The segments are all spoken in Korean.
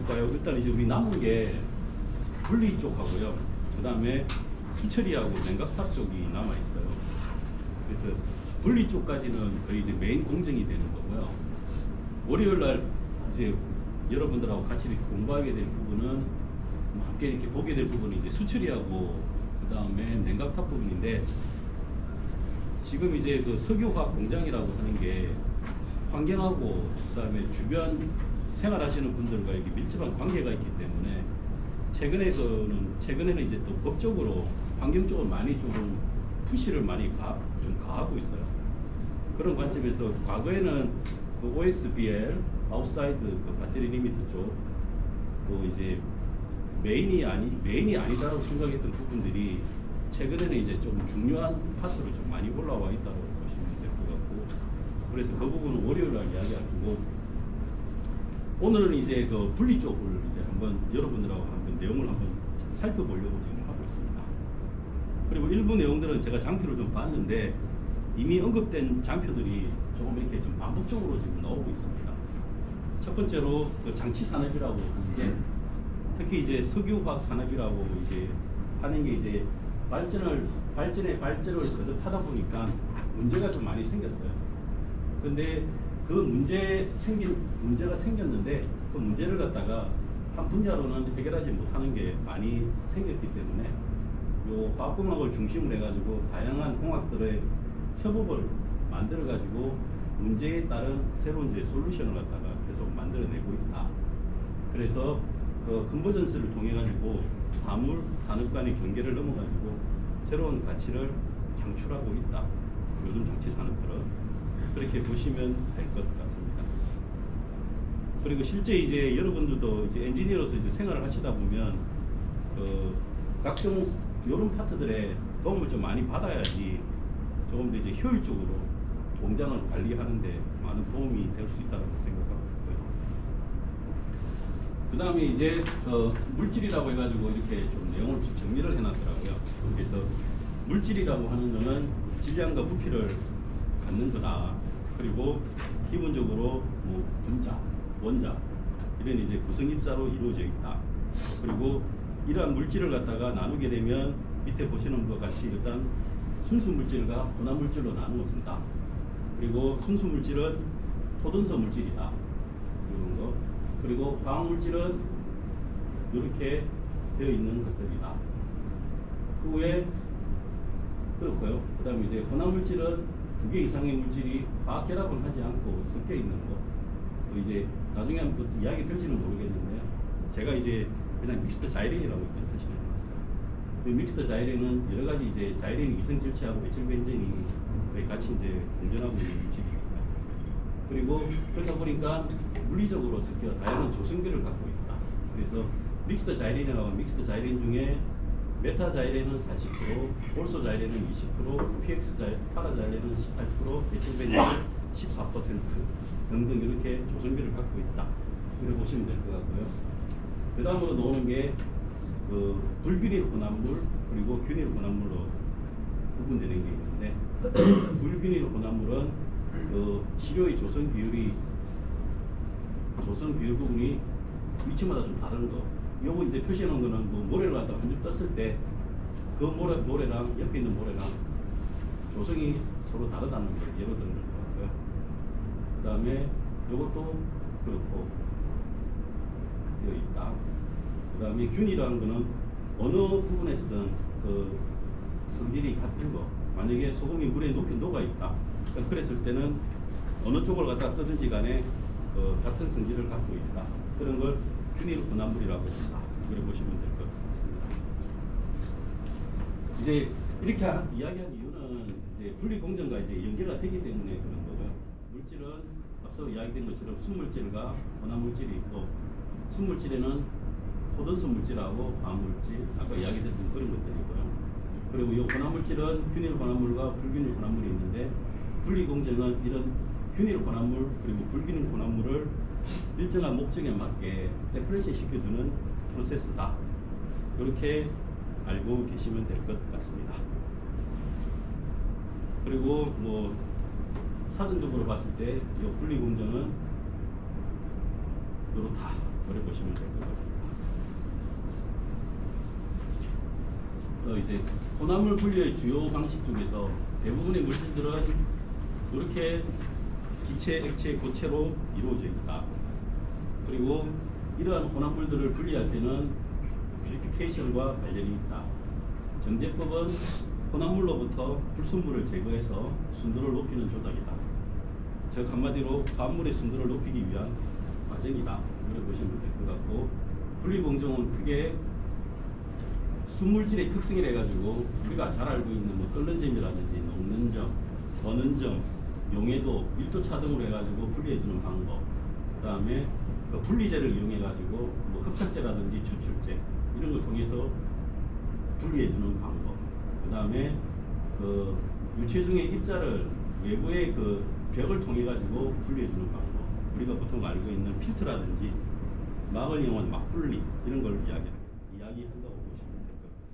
볼까요? 일단 이제 우리 남은 게 분리 쪽하고요. 그 다음에 수처리하고 냉각탑 쪽이 남아 있어요. 그래서 분리 쪽까지는 거의 이제 메인 공정이 되는 거고요. 월요일 날 이제 여러분들하고 같이 이렇게 공부하게 될 부분은 뭐 함께 이렇게 보게 될 부분이 이제 수처리하고 그 다음에 냉각탑 부분인데, 지금 이제 그 석유화학 공장이라고 하는 게 환경하고 그다음에 주변 생활하시는 분들과 이렇게 밀접한 관계가 있기 때문에 최근에는 이제 또 법적으로 환경 쪽을 많이 좀 푸시를 많이 좀 가하고 있어요. 그런 관점에서 과거에는 그 OSBL 아웃사이드 그 배터리 리미트 쪽 또 이제 메인이 아니다라고 생각했던 부분들이 최근에는 이제 좀 중요한 파트로 좀 많이 올라와 있다고 보시면 될 것 같고, 그래서 그 부분은 월요일 날 이야기하고, 오늘은 이제 그 분리 쪽을 이제 한번 여러분들하고 한번 내용을 한번 살펴보려고 지금 하고 있습니다. 그리고 일부 내용들은 제가 장표를 좀 봤는데 이미 언급된 장표들이 조금 이렇게 좀 반복적으로 지금 나오고 있습니다. 첫 번째로 그 장치 산업이라고 하는 게, 특히 이제 석유화학 산업이라고 이제 하는 게 이제 발전을 거듭하다 보니까 문제가 좀 많이 생겼어요. 근데 그 문제가 생겼는데 그 문제를 갖다가 한 분야로는 해결하지 못하는 게 많이 생겼기 때문에 요 화학공학을 중심으로 해가지고 다양한 공학들의 협업을 만들어 가지고 문제에 따른 새로운 이제 솔루션을 갖다가 계속 만들어내고 있다. 그래서 그 컨버전스를 통해 가지고 산업 간의 경계를 넘어 가지고 새로운 가치를 창출하고 있다. 요즘 장치 산업들은 그렇게 보시면 될 것 같습니다. 그리고 실제 이제 여러분들도 이제 엔지니어로서 이제 생활을 하시다 보면 각종 이런 파트들에 도움을 좀 많이 받아야지 조금 더 이제 효율적으로 공장을 관리하는데 많은 도움이 될 수 있다고 생각하고 있고요. 그 다음에 이제 물질이라고 해가지고 이렇게 좀 내용을 좀 정리를 해놨더라고요. 그래서 물질이라고 하는 거는 질량과 부피를 갖는 거다. 그리고 기본적으로 뭐 분자, 원자 이런 이제 구성입자로 이루어져 있다. 그리고 이러한 물질을 갖다가 나누게 되면 밑에 보시는 것과 같이 일단 순수 물질과 혼합 물질로 나누어진다. 그리고 순수 물질은 토던서 물질이다. 이런 거. 그리고 화학 물질은 이렇게 되어 있는 것들이다. 그 후에 그렇고요. 그 다음에 이제 혼합 물질은 2개 이상의 물질이 화학 결합을 하지 않고 섞여 있는 것. 이제 나중에 한번 이야기 될지는 모르겠는데요. 제가 이제 그냥 믹스드 자이렌이라고 일단 표시를 해놨어요. 그 믹스드 자이렌은 여러 가지 이제 자이렌이 이성질체하고 메틸벤젠이 거의 같이 이제 공존하고 있는 물질이니까. 그리고 그렇다 보니까 물리적으로 섞여 다양한 조성비를 갖고 있다. 그래서 믹스드 자이렌이라고 믹스드 자이렌 중에 메타 자이렌은 40%, 올소 자이렌은 20%, 파라 자이렌은 18%, 메틸벤젠은 14% 등등 이렇게 조성비를 갖고 있다. 이렇게 보시면 될 것 같고요. 그 다음으로 나오는 게 그 불균일 혼합물 그리고 균일 혼합물로 구분되는 게 있는데, 불균일 혼합물은 그 시료의 조성 비율 부분이 위치마다 좀 다른 거. 요거 이제 표시해 놓은 거는 뭐 모래를 갖다가 한 줌 떴을 때 그 모래랑 옆에 있는 모래랑 조성이 서로 다르다는 걸 예로 드는 것 같고요. 그 다음에 요것도 그렇고 되어 있다. 그 다음에 균이라는 거는 어느 부분에서든 그 성질이 같은 거. 만약에 소금이 물에 녹아 있다. 그랬을 때는 어느 쪽을 갖다 뜨든지 간에 같은 성질을 갖고 있다. 그런 걸 균일 혼합물이라고 한다. 그렇게 보시면 될 것 같습니다. 이제 이렇게 이야기한 이유는 이제 분리 공정과 이제 연계가 되기 때문에 그런 거고요. 물질은 앞서 이야기된 것처럼 순물질과 혼합물질이 있고, 순물질에는 포던수 물질하고 화합물질, 아까 이야기했던 그런 것들이고요. 그리고 이 혼합물질은 균일 혼합물과 불균일 혼합물이 있는데, 분리 공정은 이런 균일 혼합물 그리고 불균일 혼합물을 일정한 목적에 맞게 세퍼레이션 시켜주는 프로세스다. 이렇게 알고 계시면 될 것 같습니다. 그리고 뭐 사전적으로 봤을 때 이 분리 공정은 이렇다. 그렇게 보시면 될 것 같습니다. 이제 혼합물 분리의 주요 방식 중에서 대부분의 물질들은 이렇게 기체, 액체, 고체로 이루어져 있다. 그리고 이러한 혼합물들을 분리할 때는 퓨리피케이션과 관련이 있다. 정제법은 혼합물로부터 불순물을 제거해서 순도를 높이는 조작이다. 즉 한마디로 화합물의 순도를 높이기 위한 과정이다. 이렇게 보시면 될 것 같고, 분리공정은 크게 순물질의 특성이라 해가지고 우리가 잘 알고 있는 뭐 끓는 점이라든지 녹는 점, 버는 점, 용해도, 밀도차 등으로 해가지고 분리해주는 방법, 그 다음에 그 분리제를 이용해가지고 뭐 흡착제라든지 추출제 이런 걸 통해서 분리해주는 방법, 그 다음에 그 유체 중의 입자를 외부의 그 벽을 통해가지고 분리해주는 방법, 우리가 보통 알고 있는 필터라든지 막을 이용한 막분리 이런 걸 이야기한다고 보시면 될 것 같습니다.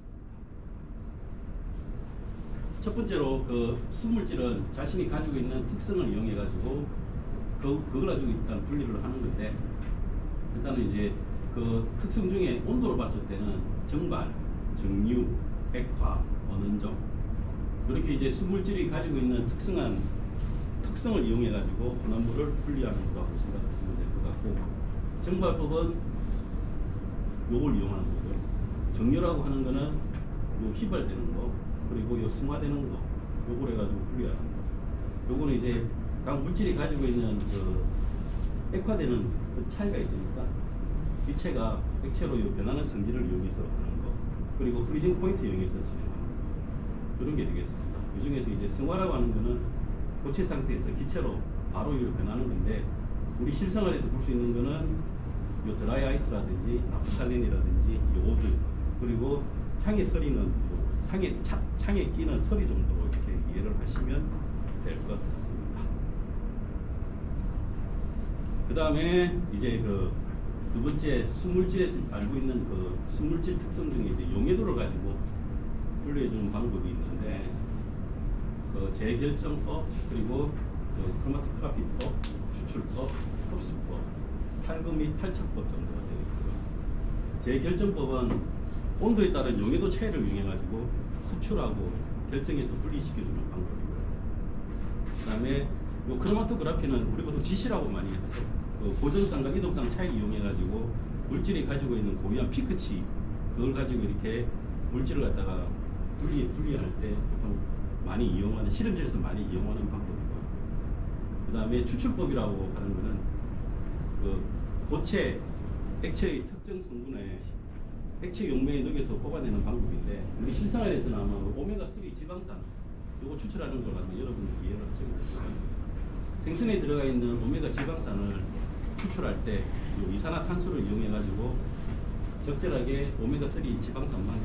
첫 번째로 그 순물질은 자신이 가지고 있는 특성을 이용해 가지고 그걸 가지고 일단 분리를 하는 건데, 일단은 이제 그 특성 중에 온도를 봤을 때는 정발, 정류, 액화, 원원점 이렇게 이제 순물질이 가지고 있는 특성을 이용해 가지고 혼합물을 분리하는 거라고 생각하시면 될 것 같고, 정발법은 요걸 이용하는 거고요. 정류라고 하는 거는 요 휘발되는 거, 그리고 요 승화되는 거, 요걸 해가지고 분리하는 거. 요거는 이제 각 물질이 가지고 있는 그 액화되는 그 차이가 있으니까 기체가 액체로 요 변하는 성질을 이용해서 하는 거, 그리고 프리징 포인트 이용해서 진행하는 거, 이런 게 되겠습니다. 이 중에서 이제 승화라고 하는 거는 고체 상태에서 기체로 바로 변하는 건데, 우리 실생활에서 볼 수 있는 거는 요 드라이 아이스라든지 나프탈린이라든지 요오드, 그리고 창에 서리는 창에 끼는 서리 정도로 이렇게 이해를 하시면 될 것 같습니다. 그 다음에 이제 그 두 번째 순물질에서 알고 있는 그 순물질 특성 중에 이제 용해도를 가지고 분류해주는 방법이 있는데, 그 재결정법, 그리고 그 크로마토그라피법, 추출법, 흡수법, 탈거 및 탈착법 정도가 되어 있고요. 재결정법은 온도에 따른 용해도 차이를 이용해가지고 수출하고 결정해서 분리시켜주는 방법이고요. 그 다음에 요 크로마토그라피는 우리 보통 지시라고 많이 하죠. 그 고정상과 이동상 차이를 이용해가지고 물질이 가지고 있는 고유한 피크치, 그걸 가지고 이렇게 물질을 갖다가 분리할 때 보통 많이 이용하는, 실험실에서 많이 이용하는 방법이고요. 그 다음에 추출법이라고 하는 거는 그 고체, 액체의 특정 성분에 액체 용매에 녹여서 뽑아내는 방법인데, 우리 실생활에서는 아마 오메가3 지방산 요거 추출하는 걸 아마 여러분들 이해를 하시면 될 것 같습니다. 생선에 들어가 있는 오메가 지방산을 추출할 때 요 이산화탄소를 이용해 가지고 적절하게 오메가3 지방산만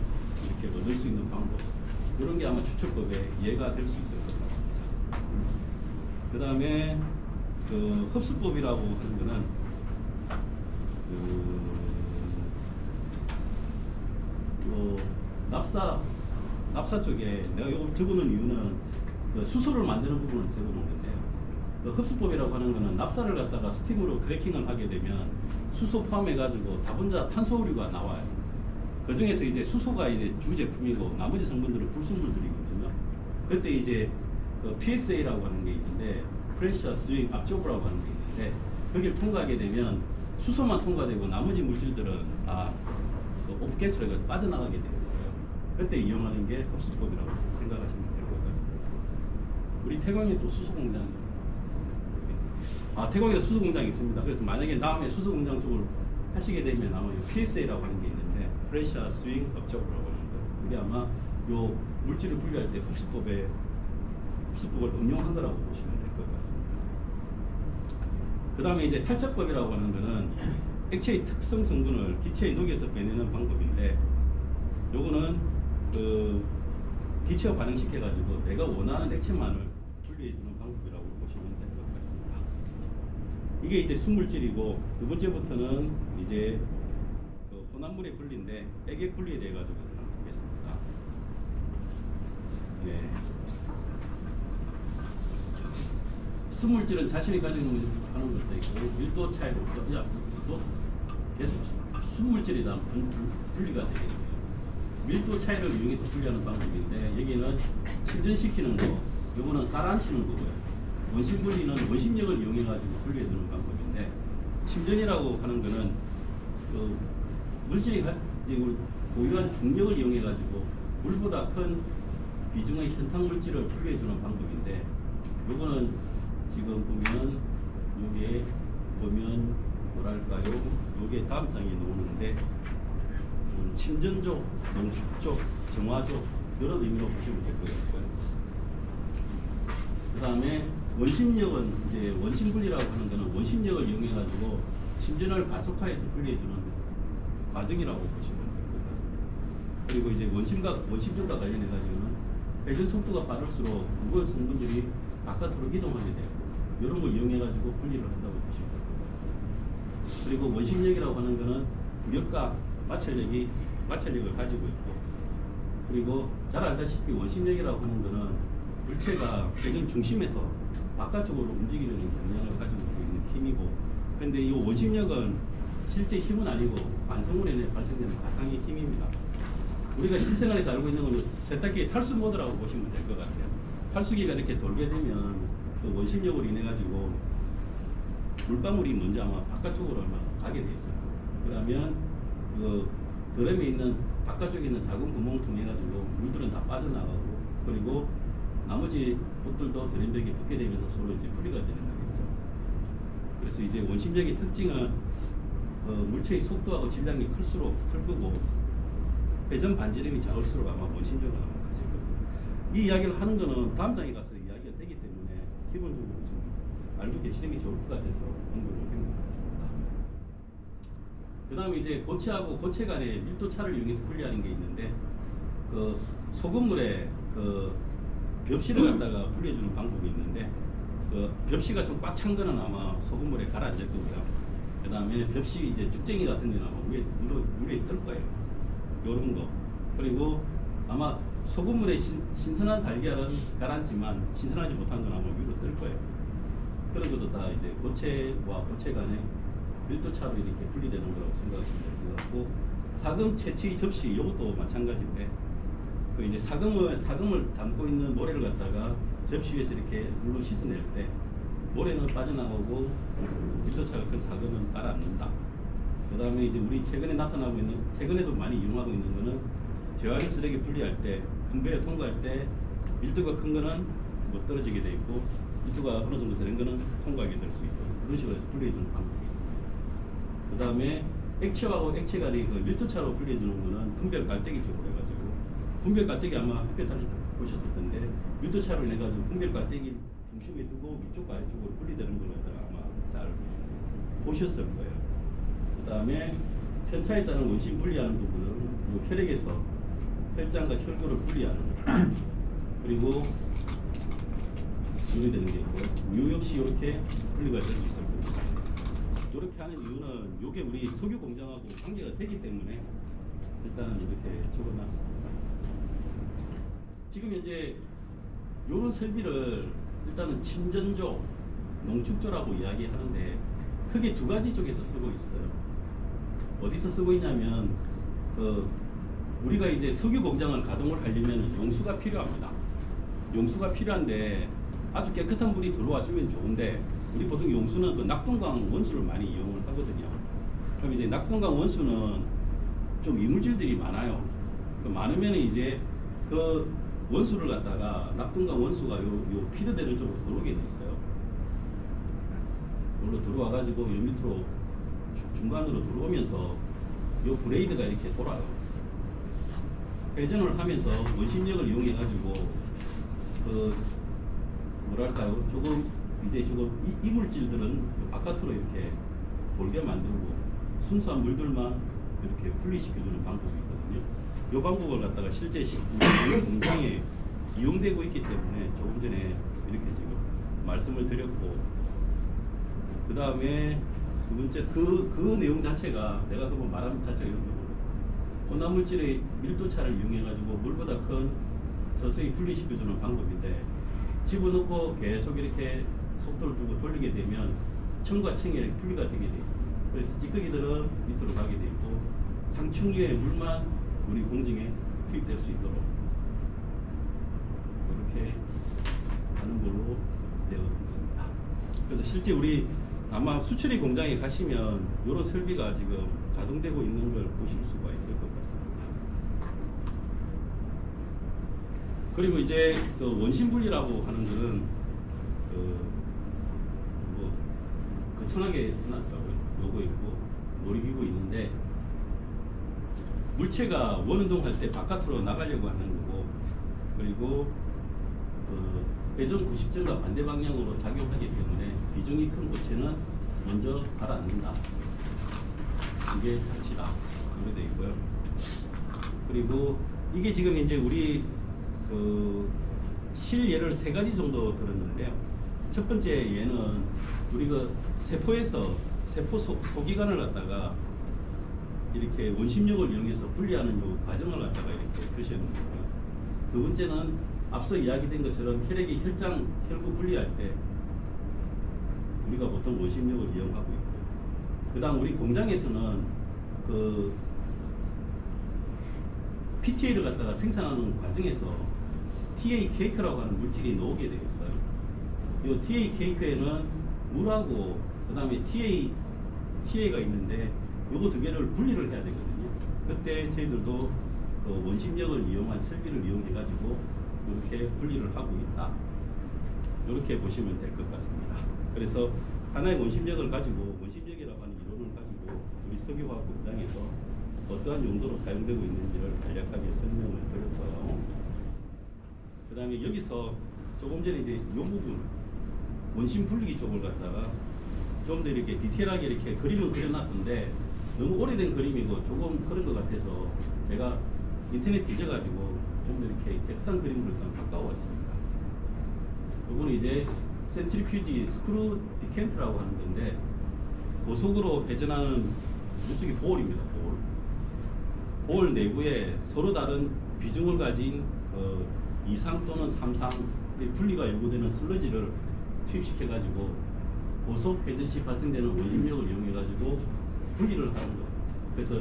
이렇게 얻을 수 있는 방법, 이런 게 아마 추출법에 이해가 될 수 있을 것 같습니다. 그 다음에 그 흡수법이라고 하는 거는 납사 쪽에 내가 이거 적어놓은 이유는 그 수소를 만드는 부분을 적어놓은 건데요. 그 흡수법이라고 하는 거는 납사를 갖다가 스팀으로 크래킹을 하게 되면 수소 포함해가지고 다분자 탄소오류가 나와요. 그 중에서 이제 수소가 이제 주제품이고 나머지 성분들은 불순물들이거든요. 그때 이제 그 PSA라고 하는 게 있는데, 프레셔 스윙 압조브라고 하는 게 있는데, 거기를 통과하게 되면 수소만 통과되고 나머지 물질들은 다 그 오프가스로 해서 빠져나가게 되어 있어요. 그때 이용하는 게 흡수법이라고 생각하시면 될 것 같습니다. 우리 태광에 또 수소공장, 태광에도 수소공장이 있습니다. 그래서 만약에 다음에 수소공장 쪽을 하시게 되면 아마 PSA라고 하는 게 있는데, 프레셔 스윙 압조브라고 하는 거, 이게 아마 요 물질을 분리할 때 흡수법을 응용한 거라고 보시면 될 것 같습니다. 그 다음에 이제 탈착법이라고 하는 거는 액체의 특성 성분을 기체에 녹여서 빼내는 방법인데, 요거는 그 기체와 반응시켜가지고 내가 원하는 액체만을 분리해주는 방법이라고 보시면 될 것 같습니다. 이게 이제 순물질이고, 두 번째부터는 이제 그 혼합물의 분리인데, 액액 분리에 대해 가지고 보겠습니다. 네. 순물질은 자신이 가지고 있는 것도 있고 밀도 차이로, 계속 순물질이다 분리가 되게 돼요. 밀도 차이를 이용해서 분리하는 방법인데 여기는 침전시키는 거, 요거는 깔아앉히는 거고요. 원심 분리는 원심력을 이용해 가지고 분리해주는 방법인데 침전이라고 하는 거는 그 물질이 이제 고유한 중력을 이용해 가지고 물보다 큰 비중의 현탕 물질을 분리해주는 방법인데 요거는 지금 보면 요게 보면 뭐랄까요? 요게 다음 장에 나오는데 침전조, 농축조, 정화조 여러 의미로 보시면 될 것 같고요. 그 다음에 원심력은 이제 원심분리라고 하는 거는 원심력을 이용해 가지고 침전을 가속화해서 분리해주는 과정이라고 보시면 될 것 같습니다. 그리고 이제 원심력과 관련해 가지고는 회전 속도가 빠를수록 무거운 성분들이 바깥으로 이동하게 되고 이런 걸 이용해 가지고 분리를 한다고 보시면 될 것 같습니다. 그리고 원심력이라고 하는 거는 부력과 마찰력을 가지고 있고, 그리고 잘 알다시피 원심력이라고 하는 거는 물체가 회전 중심에서 바깥쪽으로 움직이려는 경향을 가지고 있는 힘이고, 그런데 이 원심력은 실제 힘은 아니고 반성으로 인해 발생되는 가상의 힘입니다. 우리가 실생활에서 알고 있는 건 세탁기의 탈수 모드라고 보시면 될 것 같아요. 탈수기가 이렇게 돌게 되면 그 원심력으로 인해 가지고 물방울이 먼저 아마 바깥쪽으로 아마 가게 돼 있어요. 그러면 그 드럼에 있는 바깥쪽에 있는 작은 구멍을 통해 가지고 물들은 다 빠져나가고, 그리고 나머지 옷들도 드럼벽에 붙게 되면서 서로 이제 분리가 되는 거겠죠. 그래서 이제 원심력의 특징은 물체의 속도하고 질량이 클수록 클 거고 회전 반지름이 작을수록 아마 원심력은 아마 커질 겁니다. 이 이야기를 하는 거는 다음 장에 가서 이야기가 되기 때문에 기본적으로 좀 알고 계시는 게 좋을 것 같아서 언급을 한 것 같습니다. 그 다음에 이제 고체하고 고체 간의 밀도차를 이용해서 분리하는 게 있는데, 그 소금물에 그 벽시를 갖다가 분리해주는 방법이 있는데, 그 벽시가 좀 꽉 찬 거는 아마 소금물에 가라앉을 거고요. 그 다음에 벽시 이제 쭉쟁이 같은 데는 아마 물에 뜰 거예요. 요런 거. 그리고 아마 소금물에 신선한 달걀은 가라앉지만 신선하지 못한 건 아마 위로 뜰 거예요. 그런 것도 다 이제 고체와 고체 간의 밀도차로 이렇게 분리되는 거라고 생각하시면 될 것 같고, 사금 채취 접시 이것도 마찬가지인데, 그 이제 사금을 담고 있는 모래를 갖다가 접시 위에서 이렇게 물로 씻어낼 때 모래는 빠져나가고 밀도차가 큰 사금은 깔아앉는다. 그 다음에 이제 우리 최근에 나타나고 있는, 최근에도 많이 이용하고 있는 거는 재활용 쓰레기 분리할 때 컨베이어 통과할 때 밀도가 큰 거는 못 떨어지게 돼 있고 밀도가 어느 정도 되는 거는 통과하게 될 수 있고, 그런 식으로 해서 분리해주는 방법이 있습니다. 그 다음에 액체하고 액체 간의 그 밀도차로 분리해주는 거는 분별 깔때기 쪽으로 해가지고, 분별 깔때기 아마 햇볕을 보셨을 텐데 밀도차로 인해 가지고 분별 깔때기 중심에 두고 위쪽과 아래쪽으로 분리되는 걸 아마 잘 보셨을 거예요. 그 다음에 편차에 따른 원심 분리하는 부분은 혈액에서 혈장과 혈구를 분리하는 그리고 분리되는 게 있고요. 유 역시 이렇게 분리가 될 수 있을 겁니다. 이렇게 하는 이유는 이게 우리 석유 공장하고 관계가 되기 때문에 일단은 이렇게 적어놨습니다. 지금 현재 이런 설비를 일단은 침전조, 농축조라고 이야기하는데 크게 두 가지 쪽에서 쓰고 있어요. 어디서 쓰고 있냐면 우리가 이제 석유 공장을 가동을 하려면 용수가 필요합니다. 용수가 필요한데 아주 깨끗한 물이 들어와 주면 좋은데, 우리 보통 용수는 그 낙동강 원수를 많이 이용을 하거든요. 그럼 이제 낙동강 원수는 좀 이물질들이 많아요. 그 많으면 이제 그 원수를 갖다가 낙동강 원수가 요 피드되는 쪽으로 들어오게 돼 있어요. 여기로 들어와 가지고 요 밑으로 중간으로 들어오면서 요 브레이드가 이렇게 돌아요. 회전을 하면서 원심력을 이용해 가지고 그 뭐랄까요, 조금 이물질들은 바깥으로 이렇게 돌게 만들고 순수한 물들만 이렇게 분리시켜주는 방법이 있거든요. 이 방법을 갖다가 실제 공장에 이용되고 있기 때문에 조금 전에 이렇게 지금 말씀을 드렸고, 그 다음에 두 번째 그 내용 자체가 내가 그거 말하는 자체가 이런 거고, 혼합물질의 밀도차를 이용해 가지고 물보다 큰 서서히 분리시켜주는 방법인데, 집어넣고 계속 이렇게 속도를 두고 돌리게 되면 청과 청이 분리가 되게 돼 있습니다. 그래서 찌꺼기들은 밑으로 가게 돼 있고 상충류의 물만 우리 공정에 투입될 수 있도록 이렇게 하는 걸로 되어 있습니다. 그래서 실제 우리 아마 수출입 공장에 가시면 이런 설비가 지금 가동되고 있는 걸 보실 수가 있을 것 같습니다. 그리고 이제 그 원심 분리라고 하는 거는 뭐 거창하게 요거 있고 놀이기구 있는데 물체가 원운동 할 때 바깥으로 나가려고 하는 거고 그리고 회전 90도가 반대 방향으로 작용하기 때문에 비중이 큰 고체는 먼저 가라앉는다. 이게 자치다. 이렇게 되어 있고요. 그리고 이게 지금 이제 우리 실예를 3가지 정도 들었는데요. 첫 번째 예는 우리 세포에서 세포 소기관을 갖다가 이렇게 원심력을 이용해서 분리하는 요 과정을 갖다가 이렇게 표시해 놓은 거고요. 두 번째는 앞서 이야기된 것처럼 혈액이 혈구 분리할 때 우리가 보통 원심력을 이용하고 있고, 그 다음 우리 공장에서는 그 PTA를 갖다가 생산하는 과정에서 TA 케이크라고 하는 물질이 나오게 되어 있어요. 이 TA 케이크에는 물하고 그 다음에 TA가 있는데 요거 두 개를 분리를 해야 되거든요. 그때 저희들도 그 원심력을 이용한 설비를 이용해 가지고 이렇게 분리를 하고 있다. 이렇게 보시면 될 것 같습니다. 그래서 하나의 원심력을 가지고 원심력이라고 하는 이론을 가지고 우리 석유화학 공장에서 어떠한 용도로 사용되고 있는지를 간략하게 설명을 드렸고요. 그 다음에 여기서 조금 전에 이제 이 부분 원심 분리기 쪽을 갖다가 좀 더 이렇게 디테일하게 이렇게 그림을 그려놨던데 너무 오래된 그림이고 조금 그런 것 같아서 제가 인터넷 뒤져가지고 좀 더 이렇게 깨끗한 그림으로 일단 바꿔왔습니다. 이거는 이제 센트리퓨지 스크루 디켄트라고 하는 건데 고속으로 회전하는 이쪽이 볼입니다. 볼 내부에 서로 다른 비중을 가진 2상 또는 3상의 분리가 요구되는 슬러지를 투입시켜 가지고 고속 회전 시 발생되는 원심력을 이용해 가지고 분리를 하는 거. 그래서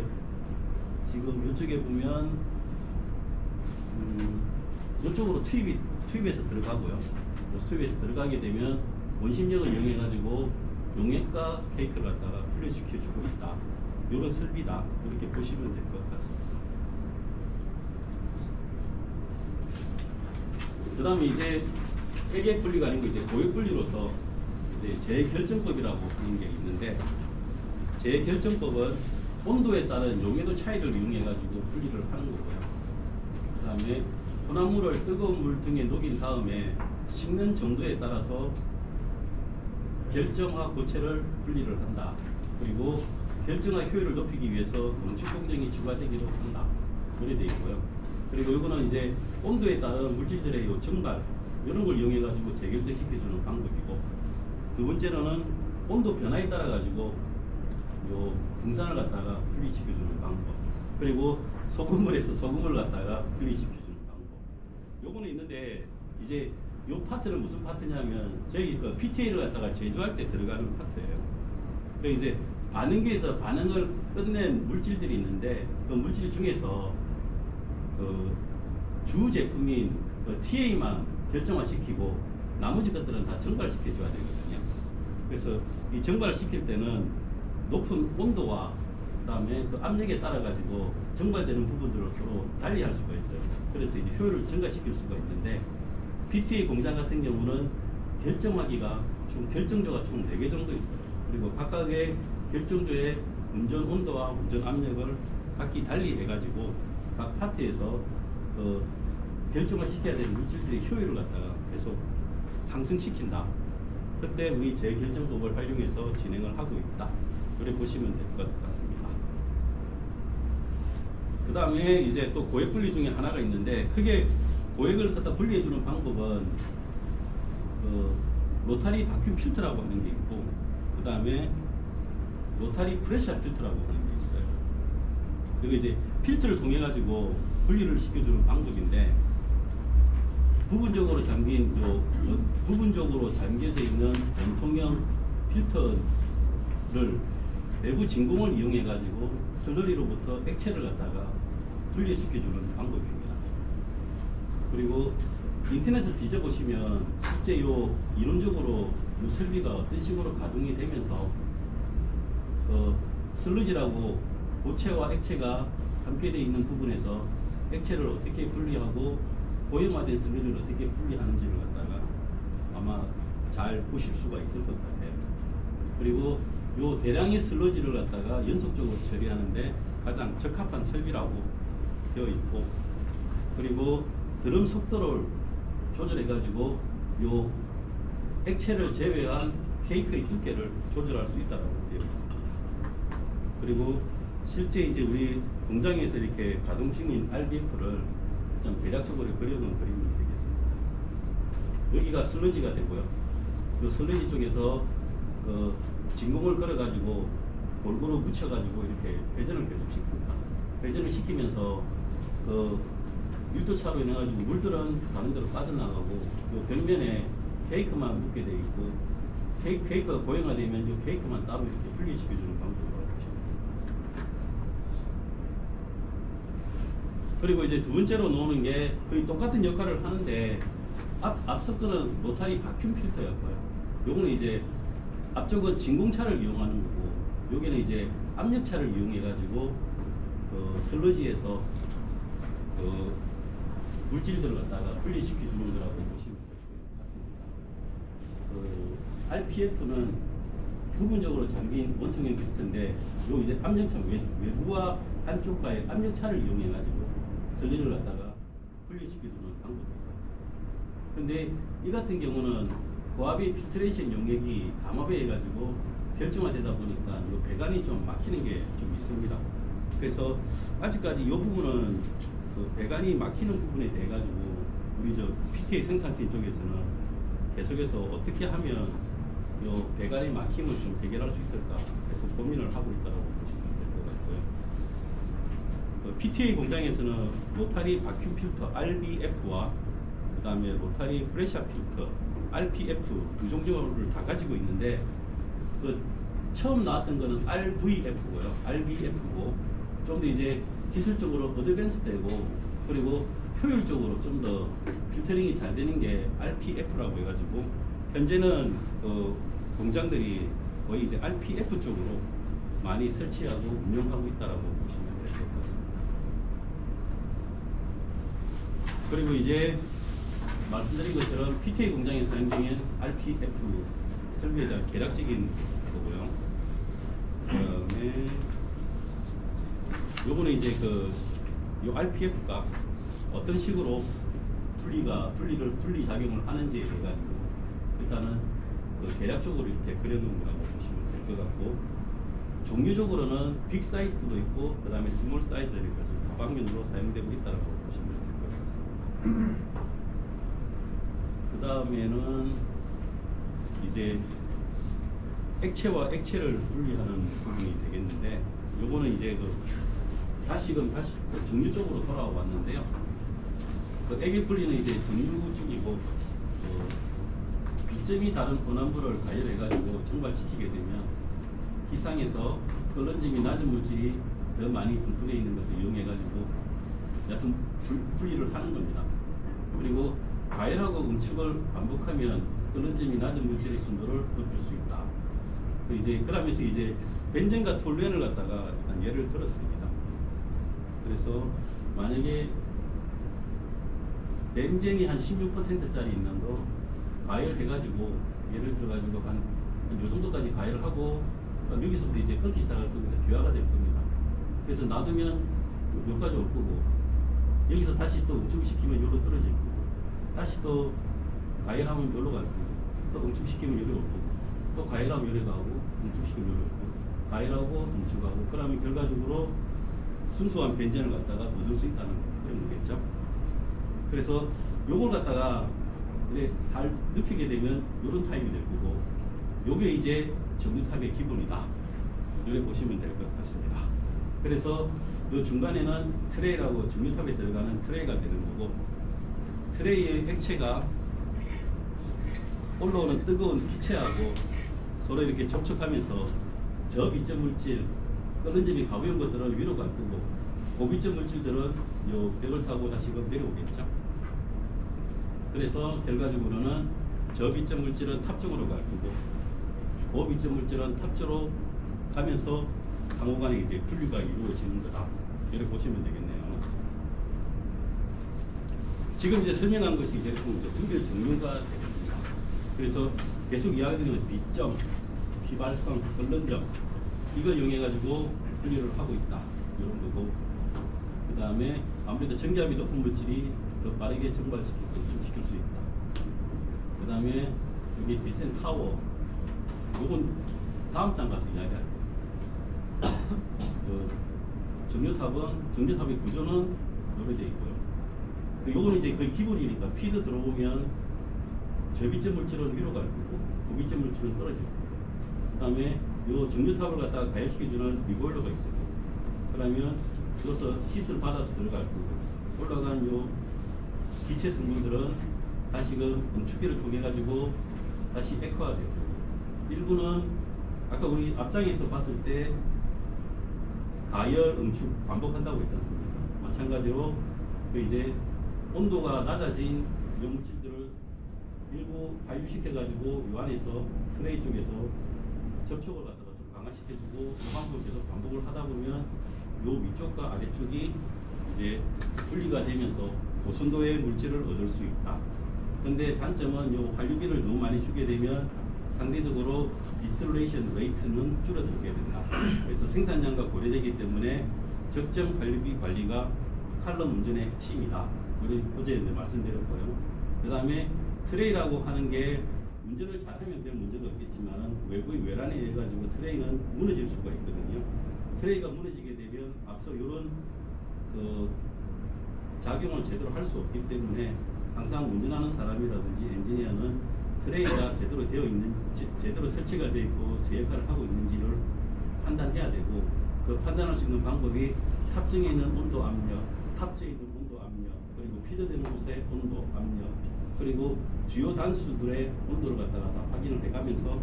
지금 이쪽에 보면 이쪽으로 투입해서 들어가고요. 투입해서 들어가게 되면 원심력을 이용해 가지고 용액과 케이크를 갖다가 분리시켜 주고 있다. 이런 설비다. 이렇게 보시면 될 것 같습니다. 그 다음에 이제 액액 분리가 아니고 이제 고액 분리로서 이제 재결정법이라고 하는 게 있는데, 재결정법은 온도에 따른 용해도 차이를 이용해 가지고 분리를 하는 거고요. 그 다음에 혼합물을 뜨거운 물 등에 녹인 다음에 식는 정도에 따라서 결정화 고체를 분리를 한다. 그리고 결정화 효율을 높이기 위해서 농축 공정이 추가되기도 한다. 그래 돼 있고요. 그리고 이거는 이제 온도에 따른 물질들의 요 증발 이런 걸 이용해 가지고 재결정시켜주는 방법이고, 두 번째로는 온도 변화에 따라 가지고 요 분산을 갖다가 분리시켜주는 방법, 그리고 소금물에서 소금을 갖다가 분리시켜주는 방법. 요거는 있는데 이제 요 파트는 무슨 파트냐면 저희 그 PTA를 갖다가 제조할 때 들어가는 파트예요. 그래서 이제 반응기에서 반응을 끝낸 물질들이 있는데 그 물질 중에서 그 주 제품인 그 TA만 결정화시키고 나머지 것들은 다 정발시켜줘야 되거든요. 그래서 이 정발시킬 때는 높은 온도와 그다음에 그 압력에 따라 가지고 정발되는 부분들을 서로 달리할 수가 있어요. 그래서 이제 효율을 증가시킬 수가 있는데 PTA 공장 같은 경우는 결정하기가 총 결정조가 총 4개 정도 있어요. 그리고 각각의 결정조의 운전 온도와 운전 압력을 각기 달리 해가지고 각 파트에서 그 결정을 시켜야 되는 물질들의 효율을 갖다가 계속 상승시킨다. 그때 우리 재결정법을 활용해서 진행을 하고 있다. 그래 보시면 될 것 같습니다. 그 다음에 이제 또 고액 분리 중에 하나가 있는데, 크게 고액을 갖다 분리해주는 방법은 로타리 바큐 필터라고 하는 게 있고, 그 다음에 로타리 프레셔 필터라고 하는 게 있어요. 그리고 이제 필터를 통해 가지고 분리를 시켜주는 방법인데, 부분적으로 잠겨져 있는 원통형 필터를 내부 진공을 이용해 가지고 슬러리로부터 액체를 갖다가 분리시켜주는 방법입니다. 그리고 인터넷을 뒤져보시면 실제 이론적으로 이 설비가 어떤 식으로 가동이 되면서 슬러지라고 고체와 액체가 함께 되어 있는 부분에서 액체를 어떻게 분리하고 고형화된 슬러리를 어떻게 분리하는지를 갖다가 아마 잘 보실 수가 있을 것 같아요. 그리고 요 대량의 슬러지를 갖다가 연속적으로 처리하는데 가장 적합한 설비라고 되어 있고, 그리고 드럼 속도를 조절해 가지고 요 액체를 제외한 케이크의 두께를 조절할 수 있다고 되어 있습니다. 그리고 실제 이제 우리 공장에서 이렇게 가동 중인 RBF를 좀 대략적으로 그려놓은 그림이 되겠습니다. 여기가 슬러지가 되고요. 그 슬러지 쪽에서 진공을 걸어가지고 골고루 묻혀가지고 이렇게 회전을 계속 시킵니다. 회전을 시키면서 밀도 차로 인해 가지고 물들은 다른 데로 빠져나가고 이 벽면에 케이크만 묻게 돼 있고 케이크가 고형화되면 이 케이크만 따로 이렇게 분리시켜주는 방법으로 보시면 될 것 같습니다. 그리고 이제 두 번째로 놓는 게 거의 똑같은 역할을 하는데 앞서 거는 로타리 바큐um 필터였고요. 요거는 이제 앞쪽은 진공차를 이용하는 거고 여기는 이제 압력차를 이용해 가지고 슬러지에서 물질들을 갖다가 분리시켜 주는 거라고 보시면 될 것 같습니다. RPF는 부분적으로 잠긴 원통형 필터인데 요 이제 압력차 외부와 안쪽과의 압력차를 이용해 가지고 슬러리를 갖다가 분리시켜 주는 방법입니다. 근데 이 같은 경우는 고압의 필트레이션 용액이 감압에 해가지고 결정화되다 보니까 이 배관이 좀 막히는 게 좀 있습니다. 그래서 아직까지 이 부분은 그 배관이 막히는 부분에 대해 가지고 우리 저 PTA 생산팀 쪽에서는 계속해서 어떻게 하면 이 배관의 막힘을 좀 해결할 수 있을까 계속 고민을 하고 있다고 보시면 될 것 같고요. PTA 공장에서는 로타리 바큐um 필터 RBF와 그 다음에 로타리 프레셔 필터 RPF 두 종류를 다 가지고 있는데 처음 나왔던 거는 RVF고요. RBF고 좀 더 이제 기술적으로 어드밴스되고 그리고 효율적으로 좀 더 필터링이 잘 되는 게 RPF라고 해가지고 현재는 공장들이 거의 이제 RPF 쪽으로 많이 설치하고 운영하고 있다라고 보시면 될 것 같습니다. 그리고 이제 말씀드린 것처럼 PTA 공장에 사용 중인 RPF 설비에 대한 계략적인 거고요. 그다음에 요거는 이제 요 RPF가 어떤 식으로 분리 작용을 하는지에 대해 가지고 일단은 계략적으로 이렇게 그려놓은 거라고 보시면 될 것 같고, 종류적으로는 빅 사이즈도 있고 그 다음에 스몰 사이즈 이렇게 다방면으로 사용되고 있다고 보시면 될 것 같습니다. 그 다음에는 이제 액체와 액체를 분리하는 부분이 되겠는데, 요거는 이제 다시 정류 쪽으로 돌아와 왔는데요. 액유 분리는 이제 정류 쪽이고 비점이 다른 혼합물을 가열해가지고 증발시키게 되면 기상에서 클런징이 낮은 물질이 더 많이 분포되어 있는 것을 이용해가지고 얕은 분리를 하는 겁니다. 그리고 가열하고 응축을 반복하면 클런징이 낮은 물질의 순도를 높일 수 있다. 그러면서 이제 벤젠과 톨루엔을 갖다가 일단 예를 들었습니다. 그래서 만약에 벤젠이 한 16%짜리 있는 거 가열해가지고 예를 들어가지고 한 요 정도까지 가열하고 여기서부터 이제 끓기 시작할 겁니다. 기화가 될 겁니다. 그래서 놔두면 여기까지 올 거고 여기서 다시 또 응축시키면 여기로 떨어질 거고 다시 또 가열하면 여기로 갈 거고 또 응축시키면 여기로 올 거고 또 가열하면 여기 가고 응축시키면 여기 올 거고 가열하고 응축하고 그러면 결과적으로 순수한 벤젠을 갖다가 얻을 수 있다는 그런 거겠죠. 그래서 요걸 갖다가 살 눕히게 되면 이런 타입이 될 거고 요게 이제 정류탑의 기본이다. 이렇게 보시면 될 것 같습니다. 그래서 요 중간에는 트레이라고 정류탑에 들어가는 트레이가 되는 거고 트레이의 액체가 올라오는 뜨거운 기체하고 서로 이렇게 접촉하면서 저비점 물질, 끓는 점이 가벼운 것들은 위로 갈 거고, 고비점 물질들은 요 벽을 타고 다시금 내려오겠죠. 그래서 결과적으로는 저비점 물질은 탑 쪽으로 갈 거고, 고비점 물질은 탑 쪽으로 가면서 상호간에 이제 분류가 이루어지는 거다. 이렇게 보시면 되겠네요. 지금 이제 설명한 것이 이제 분별 정류가 되겠습니다. 그래서 계속 이야기드리는 B점, 휘발성, 끓는 점, 이걸 이용해 가지고 분류를 하고 있다. 이런 거고, 그 다음에 아무래도 전기압이 높은 물질이 더 빠르게 증발시켜서 응축시킬 수 있다. 그 다음에 여기 디센 타워, 요건 다음 장 가서 이야기할 거예요. 정류탑의 구조는 이렇게 되어 있고요. 요거는 이제 거의 기본이니까 피드 들어오면 저비점 물질은 위로 갈 거고 고비점 물질은 떨어질 거고, 그 다음에 요 정류탑을 갖다가 가열시켜주는 리보일러가 있어요. 그러면 여기서 킷을 받아서 들어갈 거고, 올라간 요 기체 성분들은 다시금 응축기를 통해 가지고 다시 액화가 되고, 일부는 아까 우리 앞장에서 봤을 때 가열 응축 반복한다고 했지 않습니까? 마찬가지로 그 이제 온도가 낮아진 요 물질들을 일부 반류시켜 가지고 요 안에서 트레이 쪽에서 접촉을 갖다가 좀 강화시켜주고, 이 방법을 계속 반복을 하다 보면 요 위쪽과 아래쪽이 이제 분리가 되면서 고순도의 물질을 얻을 수 있다. 근데 단점은 요 환류기를 너무 많이 주게 되면 상대적으로 디스틸레이션 레이트는 줄어들게 된다. 그래서 생산량과 고려되기 때문에 적정 환류기 관리가 칼럼 운전의 핵심이다. 우리 어제 말씀드렸고요. 그 다음에 트레이라고 하는 게 운전을 잘하면 별 문제가 없겠지만 외부의 외란에 의해 가지고 트레이는 무너질 수가 있거든요. 트레이가 무너지게 되면 앞서 이런 그 작용을 제대로 할 수 없기 때문에 항상 운전하는 사람이라든지 엔지니어는 트레이가 제대로 되어 있는지, 제대로 설치가 되어 있고 제 역할을 하고 있는지를 판단해야 되고, 그 판단할 수 있는 방법이 탑승에 있는 온도 압력, 탑재에 있는 온도 압력, 그리고 피드되는 곳의 온도 압력, 그리고 주요 단수들의 온도를 갖다가 다 확인을 해가면서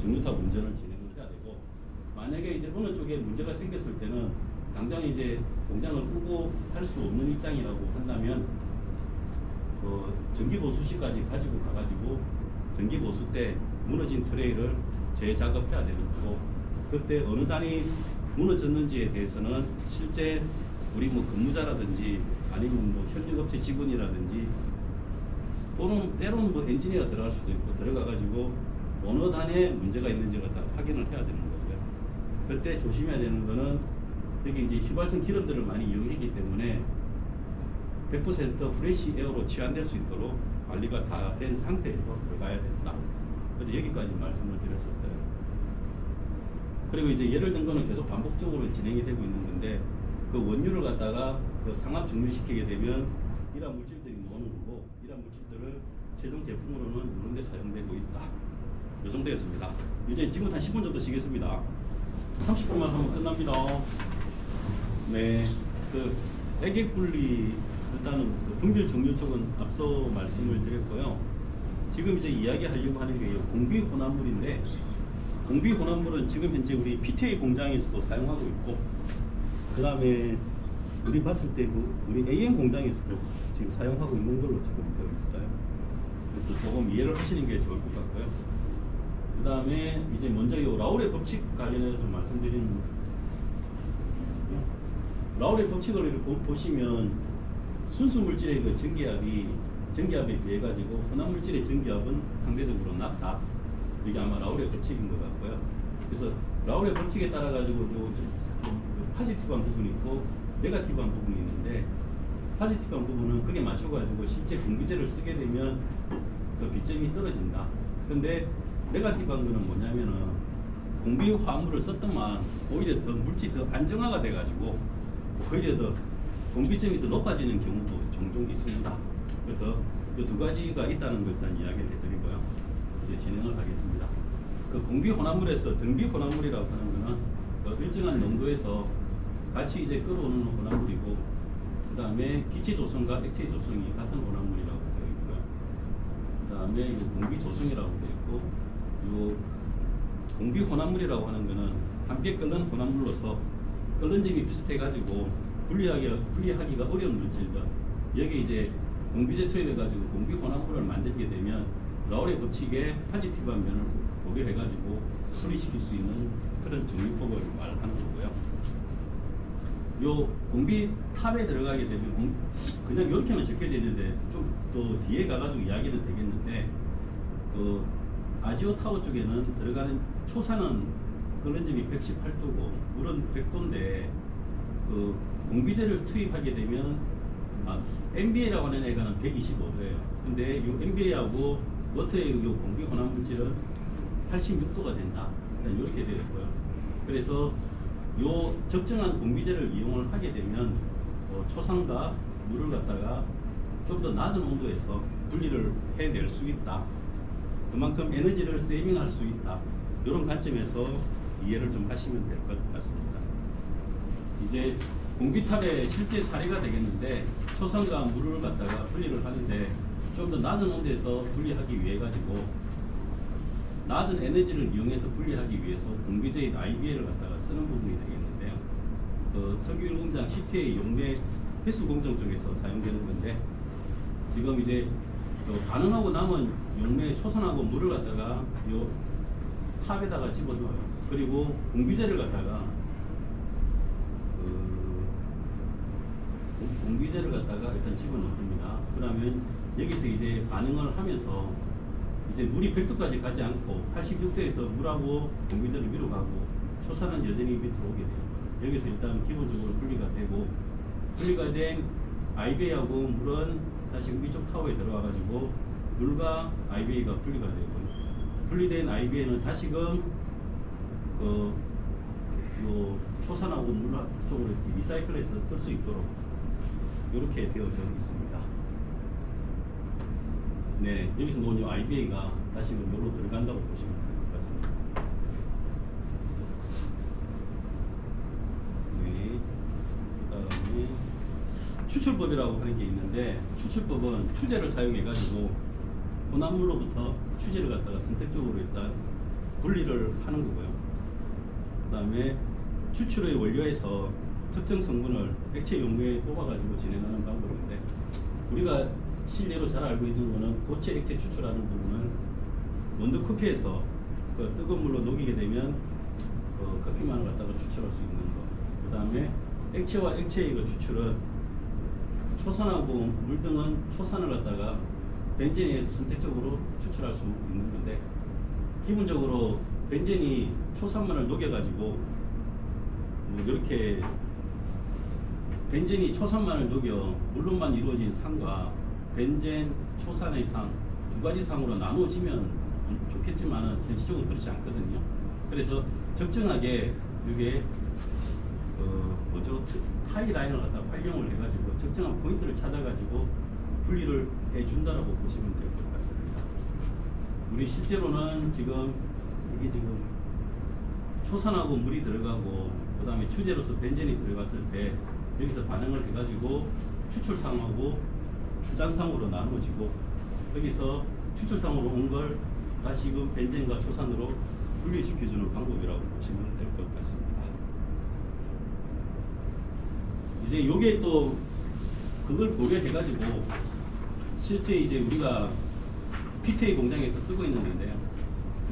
정류탑 운전을 진행을 해야 되고, 만약에 이제 어느 쪽에 문제가 생겼을 때는 당장 이제 공장을 끄고 할 수 없는 입장이라고 한다면 전기보수시까지 가지고 가가지고 전기보수 때 무너진 트레이를 재작업해야 되는 거고, 그때 어느 단이 무너졌는지에 대해서는 실제 우리 뭐 근무자라든지 아니면 뭐 협력업체 직원이라든지 또는 때로는 뭐 엔지니어가 들어갈 수도 있고 들어가가지고 어느 단에 문제가 있는지를 갖다 확인을 해야 되는 거고요. 그때 조심해야 되는 거는 여기 이제 휘발성 기름들을 많이 이용했기 때문에 100% 프레시 에어로 치환될 수 있도록 관리가 다 된 상태에서 들어가야 된다. 그래서 여기까지 말씀을 드렸었어요. 그리고 이제 예를 든 거는 계속 반복적으로 진행이 되고 있는 건데, 그 원유를 갖다가 그 상압 증류시키게 되면 이러한 물질들이 나오는 거고, 이러한 물질들을 최종 제품으로는 이런 데 사용되고 있다. 이 정도였습니다. 이제 지금 한 10분 정도 쉬겠습니다. 30분만 하면 끝납니다. 네, 그 액액 분리 일단은 그 분별 정류 쪽은 앞서 말씀을 드렸고요. 지금 이제 이야기하려고 하는 게 공비 혼합물인데, 공비 혼합물은 지금 현재 우리 PTA 공장에서도 사용하고 있고, 그 다음에 우리 봤을 때 그 우리 AM 공장에서도 지금 사용하고 있는 걸로 지금 되어 있어요. 그래서 조금 이해를 하시는 게 좋을 것 같고요. 그 다음에 이제 먼저 이 라울의 법칙 관련해서 좀 말씀드리는, 라울의 법칙을 이렇게 보시면 순수 물질의 그 전기압에 비해 가지고 혼합 물질의 전기압은 상대적으로 낮다. 이게 아마 라울의 법칙인 것 같고요. 그래서 라울의 법칙에 따라 가지고 파지티브한 부분이 있고 네거티브한 부분이 있는데, 파지티브한 부분은 그게 맞춰 가지고 실제 공기제를 쓰게 되면 그 비점이 떨어진다. 근데 네거티브한 거는 뭐냐면은 공비 화합물을 썼더만 오히려 더 물질이 더 안정화가 돼 가지고 오히려 더 공비점이 더 높아지는 경우도 종종 있습니다. 그래서 이 두 가지가 있다는 걸 일단 이야기를 해드리고요. 이제 진행을 하겠습니다. 그 공비 혼합물에서 등비 혼합물이라고 하는 거는 그 일정한 농도에서 같이 이제 끌어오는 혼합물이고, 그 다음에 기체 조성과 액체 조성이 같은 혼합물이라고 되어 있고요. 그 다음에 공비 조성이라고 되어 있고, 요 공비 혼합물이라고 하는 거는 함께 끓는 혼합물로서 끓는 점이 비슷해가지고 분리하기가 어려운 물질들, 여기 이제 공비제 투입해가지고 공비 혼합물을 만들게 되면 라울의 법칙에 포지티브한 면을 고려해가지고 분리시킬 수 있는 그런 정리법을 말하는 거고요. 요 공비 탑에 들어가게 되면 그냥 이렇게만 적혀져 있는데 좀 더 뒤에 가가지고 이야기는 되겠는데, 그 아지오 타워 쪽에는 들어가는 초산은 끓는 점이 118도고 물은 100도인데 그 공비제를 투입하게 되면 MBA라고 하는 애가는 125도예요. 근데 이 MBA하고 워터의 이 공기 혼합 물질은 86도가 된다. 일단 이렇게 되어 있고요. 그래서 요 적정한 공비제를 이용을 하게 되면 초산과 물을 갖다가 좀 더 낮은 온도에서 분리를 해낼 수 있다. 그만큼 에너지를 세이빙할 수 있다. 이런 관점에서 이해를 좀 하시면 될 것 같습니다. 이제 공기탑의 실제 사례가 되겠는데, 초산과 물을 갖다가 분리를 하는데 좀 더 낮은 온도에서 분리하기 위해 가지고 낮은 에너지를 이용해서 분리하기 위해서 공비제인 IBA를 갖다가 쓰는 부분이 되겠는데요. 그 석유 공장 CTA 용매 회수 공정 쪽에서 사용되는 건데, 지금 이제 반응하고 남은 용매 초산하고 물을 갖다가 요 탑에다가 집어넣어요. 그리고 공비제를 갖다가 공비제를 갖다가 일단 집어넣습니다. 그러면 여기서 이제 반응을 하면서 이제 물이 100도까지 가지 않고 86도에서 물하고 공비제를 위로 가고 초산은 여전히 밑으로 오게 돼요. 여기서 일단 기본적으로 분리가 되고, 분리가 된 IBA하고 물은 다시 위쪽 타워에 들어와 가지고 물과 IBA가 분리가 되고, 분리된 IBA는 다시금 요 초산하고 물 쪽으로 이렇게 리사이클해서 쓸 수 있도록 이렇게 되어져 있습니다. 네, 여기서 나온 이 IBA가 다시금 여기로 들어간다고 보시면 될 것 같습니다. 네, 그다음에 추출법이라고 하는 게 있는데, 추출법은 추제를 사용해 가지고 혼합물로부터 추제를 갖다가 선택적으로 일단 분리를 하는 거고요. 그다음에 추출의 원료에서 특정 성분을 액체 용매에 뽑아가지고 진행하는 방법인데, 우리가 실례로 잘 알고 있는 거는 고체 액체 추출하는 부분은 원두 커피에서 그 뜨거운 물로 녹이게 되면 커피만을 갖다가 추출할 수 있는 거. 그다음에 액체와 액체의 그 추출은 초산하고 물 등은 초산을 갖다가 벤젠에 선택적으로 추출할 수 있는 건데, 기본적으로 벤젠이 초산만을 녹여가지고 이렇게 벤젠이 초산만을 녹여 물로만 이루어진 상과 벤젠 초산의 상 두 가지 상으로 나누어지면 좋겠지만 현실적으로 그렇지 않거든요. 그래서 적정하게 이게 타이 라인을 갖다 활용을 해가지고 적정한 포인트를 찾아가지고 분리를 해준다라고 보시면 될 것 같습니다. 우리 실제로는 지금 이게 지금 초산하고 물이 들어가고 그 다음에 추제로서 벤젠이 들어갔을 때 여기서 반응을 해가지고 추출상하고 추장상으로 나누어지고, 여기서 추출상으로 온 걸 다시금 벤젠과 초산으로 분리시켜주는 방법이라고 보시면 될 것 같습니다. 이제 요게 또 그걸 고려해가지고 실제 이제 우리가 PTA 공장에서 쓰고 있는 건데요.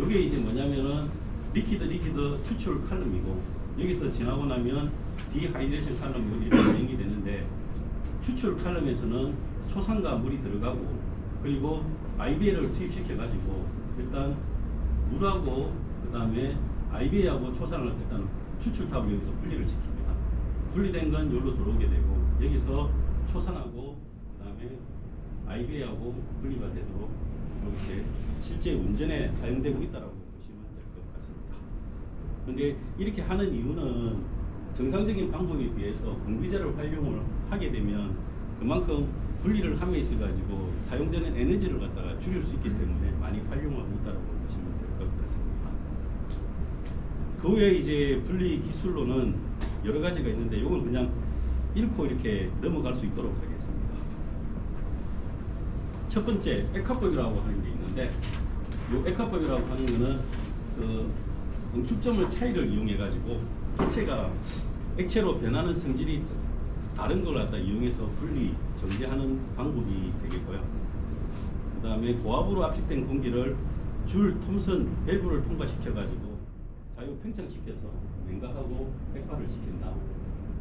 요게 이제 뭐냐면은 리퀴드 추출 칼럼이고, 여기서 지나고 나면 디하이드레이션 칼럼이 이렇게 진행이 되는데, 추출 칼럼에서는 초산과 물이 들어가고 그리고 IBA를 투입시켜 가지고 일단 물하고 그 다음에 IBA하고 초산을 일단 추출탑을 여기서 분리를 시킵니다. 분리된 건 여기로 들어오게 되고, 여기서 초산하고 그 다음에 IBA하고 분리가 되도록 이렇게 실제 운전에 사용되고 있다라고 보시면 될 것 같습니다. 그런데 이렇게 하는 이유는 정상적인 방법에 비해서 공비제를 활용을 하게 되면 그만큼 분리를 함에 있어 가지고 사용되는 에너지를 갖다가 줄일 수 있기 때문에 많이 활용하고 있다고 보시면 될 것 같습니다. 그 외에 이제 분리 기술로는 여러 가지가 있는데, 이건 그냥 읽고 이렇게 넘어갈 수 있도록 하겠습니다. 첫 번째 에카법이라고 하는 게 있는데, 이 에카법이라고 하는 거는 그 응축점을 차이를 이용해 가지고 기체가 액체로 변하는 성질이 다른 걸 갖다 이용해서 분리 정제하는 방법이 되겠고요. 그 다음에 고압으로 압축된 공기를 줄 톰슨 밸브를 통과시켜 가지고 자유 팽창시켜서 냉각하고 백화를 시킨다.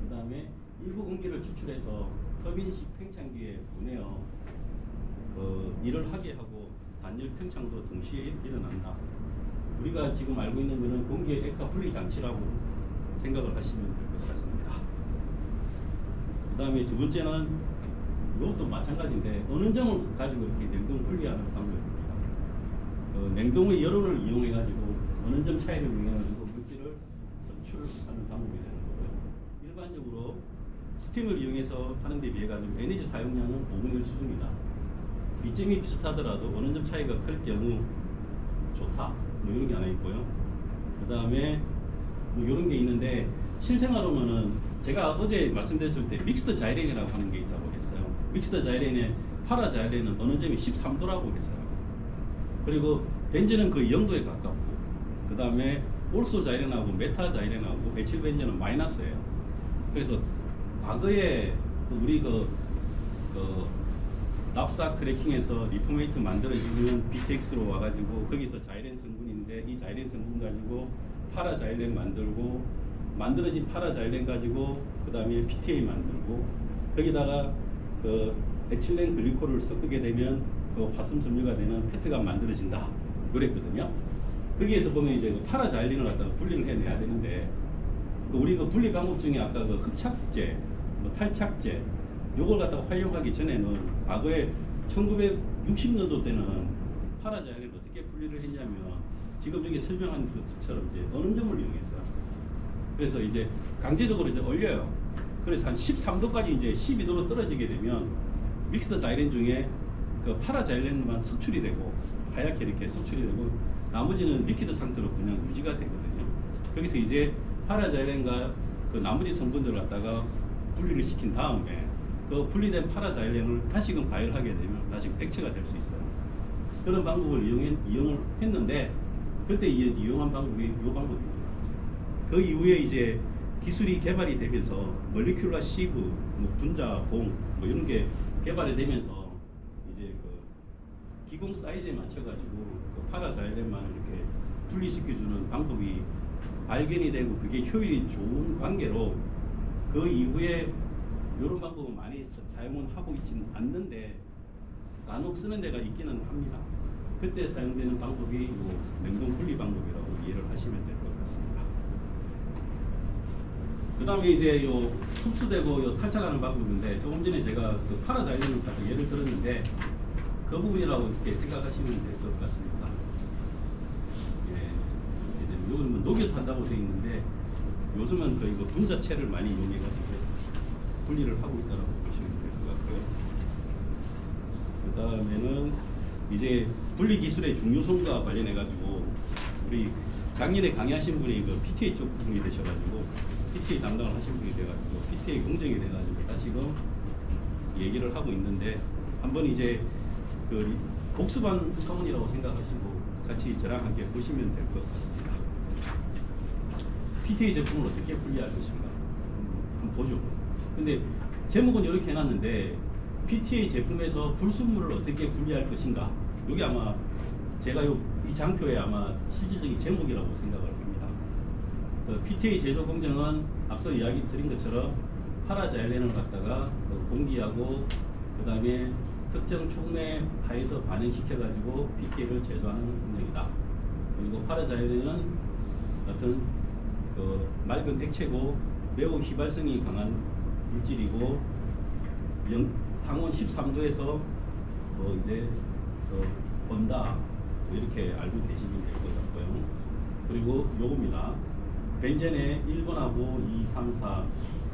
그 다음에 일부 공기를 추출해서 터빈식 팽창기에 보내어 그 일을 하게 하고 단열 팽창도 동시에 일어난다. 우리가 지금 알고 있는 것은 공기의 액화 분리 장치라고 생각을 하시면 될 것 같습니다. 그 다음에 두 번째는 이것도 마찬가지인데 어느 점을 가지고 이렇게 냉동 분리하는 방법입니다. 냉동의 열원을 이용해 가지고 어느 점 차이를 이용해 가지고 물질을 섭취하는 방법이 되는 거고요. 일반적으로 스팀을 이용해서 하는 데 비해 가지고 에너지 사용량은 5분의 1 수준이다. 비점이 비슷하더라도 어느 점 차이가 클 경우 좋다. 뭐 이런 게 하나 있고요. 그 다음에 뭐 이런 게 있는데 실생활로는 제가 어제 말씀드렸을 때 믹스드 자이렌이라고 하는 게 있다고 했어요. 믹스드 자이렌의 파라자이렌은 어느 점이 13도라고 했어요. 그리고 벤젠은 거의 0도에 가깝고, 그 다음에 올소 자이렌하고 메타 자이렌하고 에틸 벤젠은 마이너스예요. 그래서 과거에 우리 납사 크래킹에서 리포메이트 만들어지면 BTX로 와가지고 거기서 자이렌 성분인데 이 자이렌 성분 가지고 파라 자이렌 만들고 만들어진 파라 자이렌 가지고 그 다음에 PTA 만들고 거기다가 그 에틸렌 글리콜을 섞게 되면 그 화성 섬유가 되는 페트가 만들어진다 그랬거든요. 거기에서 보면 이제 그 파라 자이렌을 갖다가 분리를 해내야 되는데 우리 그 분리 방법 중에 아까 그 흡착제, 뭐 탈착제 요걸 갖다가 활용하기 전에는 과거에 1960년도 때는 파라자이렌을 어떻게 분리를 했냐면 지금 여기 설명한 것처럼 이제 어느 점을 이용했어요. 그래서 이제 강제적으로 이제 올려요. 그래서 한 13도까지 이제 12도로 떨어지게 되면 믹스드 자이렌 중에 그 파라자이렌만 섭출이 되고 하얗게 이렇게 섭출이 되고 나머지는 리퀴드 상태로 그냥 유지가 되거든요. 거기서 이제 파라자이렌과 그 나머지 성분들을 갖다가 분리를 시킨 다음에 그 분리된 파라자이렌을 다시금 가열하게 되면 다시 액체가 될 수 있어요. 그런 방법을 이용을 했는데 그때 이용한 방법이 이 방법입니다. 그 이후에 이제 기술이 개발이 되면서 몰리큘러 시브, 뭐 분자, 공, 뭐 이런 게 개발이 되면서 이제 그 기공 사이즈에 맞춰가지고 그 파라자이렌만 이렇게 분리시켜주는 방법이 발견이 되고 그게 효율이 좋은 관계로 그 이후에 이런 방법은 많이 사용은 하고 있지는 않는데 간혹 쓰는 데가 있기는 합니다. 그때 사용되는 방법이 이 냉동 분리 방법이라고 이해를 하시면 될 것 같습니다. 그 다음에 이제 요 흡수되고 요 탈착하는 방법인데 조금 전에 제가 그 파라자이렌을 가지고 예를 들었는데 그 부분이라고 이렇게 생각하시면 될 것 같습니다. 예, 이제 요건 뭐 녹여서 한다고 되어 있는데 요즘은 거의 그 분자체를 많이 이용해가지고 분리를 하고 있다고 보시면 될 것 같고요. 그 다음에는 이제 분리 기술의 중요성과 관련해가지고 우리 작년에 강의하신 분이 그 PTA 쪽 분이 되셔가지고 PTA 담당을 하신 분이 돼가지고 PTA 공정이 돼가지고 다시금 얘기를 하고 있는데 한번 이제 그 복습한 차원이라고 생각하시고 같이 저랑 함께 보시면 될 것 같습니다. PTA 제품을 어떻게 분리할 것인가 한번 보죠. 근데 제목은 이렇게 해놨는데 PTA 제품에서 불순물을 어떻게 분리할 것인가 여기 아마 제가 이 장표에 아마 실질적인 제목이라고 생각을 합니다. 그 PTA 제조 공정은 앞서 이야기 드린 것처럼 파라자일렌을 갖다가 그 공기하고 그 다음에 특정 촉매 하에서 반응시켜 가지고 PTA를 제조하는 공정이다. 그리고 파라자일렌은 같은 그 맑은 액체고 매우 휘발성이 강한 물질이고 상온 13도에서 이제 온다 이렇게 알고 계시면 될 것 같고요. 그리고 요겁니다. 벤젠에 1번하고 2, 3, 4,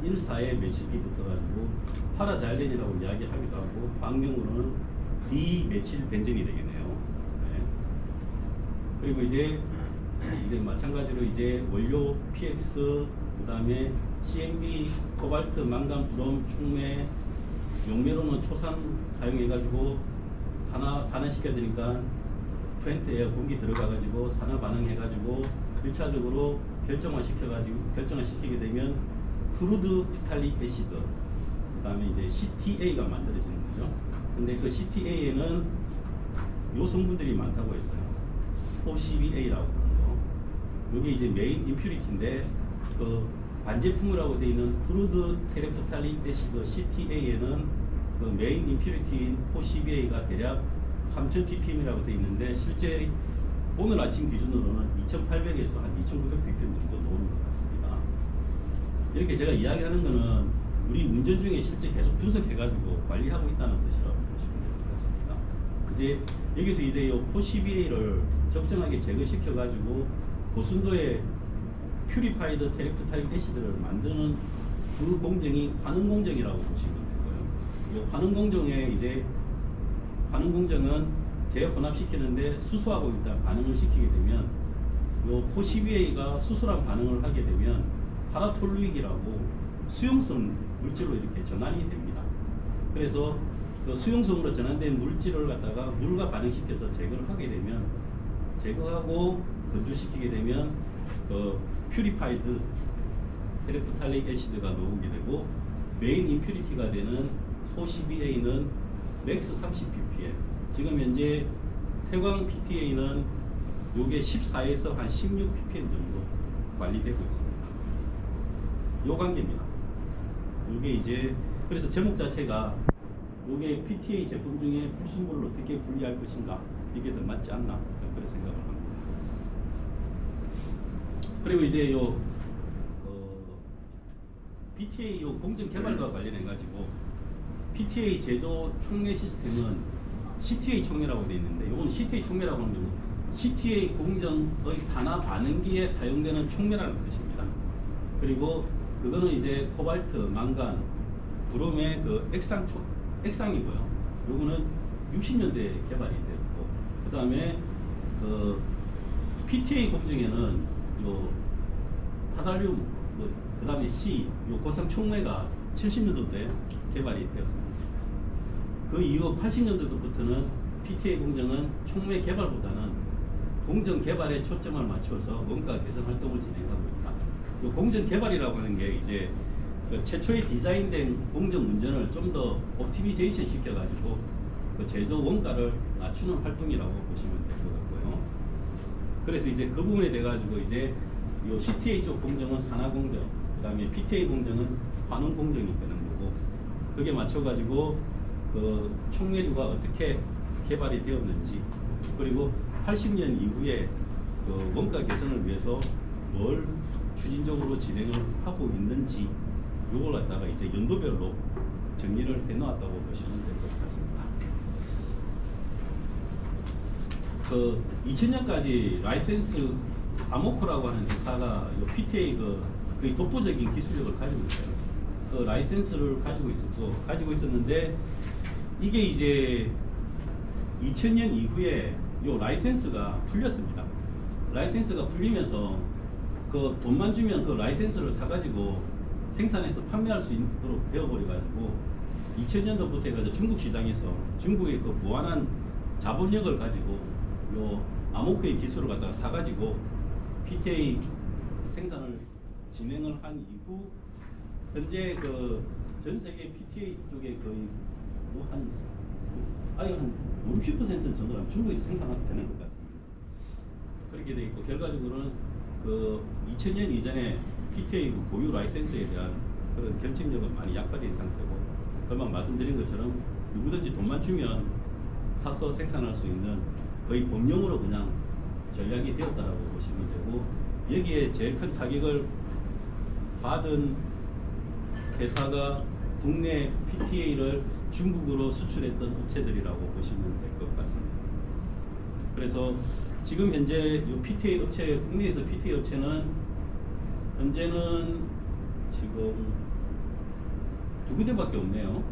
1, 4에 메칠이 붙어가지고 파라자일렌이라고 이야기하기도 하고 방명으로는 디메칠 벤젠이 되겠네요. 네. 그리고 이제 마찬가지로 이제 원료 PX 그 다음에 CMB, 코발트, 망간, 브롬, 촉매, 용매로는 초산 사용해가지고 산화시켜드니까 플랜트에 공기 들어가가지고 산화 반응해가지고 1차적으로 결정화시키게 되면 크루드 피탈릭 애시드, 그 다음에 이제 CTA가 만들어지는 거죠. 근데 그 CTA에는 요 성분들이 많다고 했어요. OCBA라고 하는 거. 이게 이제 메인 임퓨리티인데 그 반제품이라고 되어 있는 크루드 테레프탈릭 애시드 CTA에는 그 메인 임퓨리티인 OCBA가 대략 3000 ppm이라고 되어 있는데 실제 오늘 아침 기준으로는 2800에서 한 2900 ppm 정도 나오는 것 같습니다. 이렇게 제가 이야기하는 거는 우리 운전 중에 실제 계속 분석해가지고 관리하고 있다는 뜻이라고 보시면 될 것 같습니다. 이제 여기서 이제 이 OCBA를 적정하게 제거시켜가지고 고순도의 퓨리파이드 테레프탈릭 애시드를 만드는 그 공정이 환원 공정이라고 보시면 되고요. 이 환원 공정에 이제 반응 공정은 재혼합시키는데 수소하고 일단 반응을 시키게 되면 요 포CBA가 수소랑 반응을 하게 되면 파라톨루익이라고 수용성 물질로 이렇게 전환이 됩니다. 그래서 그 수용성으로 전환된 물질을 갖다가 물과 반응시켜서 제거를 하게 되면 제거하고 건조시키게 되면 그 퓨리파이드 테레프탈릭 애시드가 나오게 되고 메인 임퓨리티가 되는 포CBA는 맥스 30 ppm. 지금 현재 태광 PTA는 요게 14에서 한 16 ppm 정도 관리되고 있습니다. 요 관계입니다. 요게 이제 그래서 제목 자체가 요게 PTA 제품 중에 불순물을 어떻게 분리할 것인가 이게 더 맞지 않나 그런 생각을 합니다. 그리고 이제 요 PTA 요 공정 개발과 관련해 가지고 PTA 제조 촉매 시스템은 CTA 촉매라고 되어 있는데 이건 CTA 촉매라고 하는 경우 CTA 공정의 산화 반응기에 사용되는 촉매라는 뜻입니다. 그리고 그거는 이제 코발트, 망간, 브롬의 그 액상이고요. 요거는 60년대에 개발이 되었고 그 다음에 그 PTA 공정에는 요 타달륨, 그 다음에 C, 요 고상 촉매가 70년도에 개발이 되었습니다. 그 이후 80년도부터는 PTA 공정은 촉매 개발보다는 공정 개발에 초점을 맞춰서 원가 개선 활동을 진행하고 있다. 이 공정 개발이라고 하는 게 이제 그 최초에 디자인된 공정 운전을 좀 더 옵티미제이션 시켜가지고 그 제조 원가를 낮추는 활동이라고 보시면 될 것 같고요. 그래서 이제 그 부분에 대 가지고 이제 이 CTA 쪽 공정은 산화 공정, 그 다음에 PTA 공정은 환원 공정이 되는 거고, 그게 맞춰가지고 그 촉매류가 어떻게 개발이 되었는지, 그리고 80년 이후에 그 원가 개선을 위해서 뭘 추진적으로 진행을 하고 있는지, 요걸 갖다가 이제 연도별로 정리를 해놓았다고 보시면 될 것 같습니다. 그 2000년까지 라이센스 아모코라고 하는 회사가 요 PTA 그 독보적인 기술력을 가지고 있어요. 그 라이센스를 가지고 있었는데 이게 이제 2000년 이후에 요 라이센스가 풀렸습니다. 라이센스가 풀리면서 그 돈만 주면 그 라이센스를 사가지고 생산해서 판매할 수 있도록 되어버려가지고 2000년도부터 해가지고 중국 시장에서 중국의 그 무한한 자본력을 가지고 요 아모코의 기술을 갖다가 사가지고 PTA 생산을 진행을 한 이후 현재 그 전 세계 PTA 쪽에 거의 뭐 한 50% 정도는 중국에서 생산하게 되는 것 같습니다. 그렇게 돼 있고 결과적으로는 그 2000년 이전에 PTA 그 고유 라이센스에 대한 그런 경쟁력은 많이 약화된 상태고, 그만 말씀드린 것처럼 누구든지 돈만 주면 사서 생산할 수 있는 거의 범용으로 그냥 전략이 되었다라고 보시면 되고, 여기에 제일 큰 타격을 받은 회사가 국내 PTA를 중국으로 수출했던 업체들이라고 보시면 될 것 같습니다. 그래서 지금 현재 이 PTA 업체, 국내에서 PTA 업체는 현재는 지금 2군데밖에 없네요.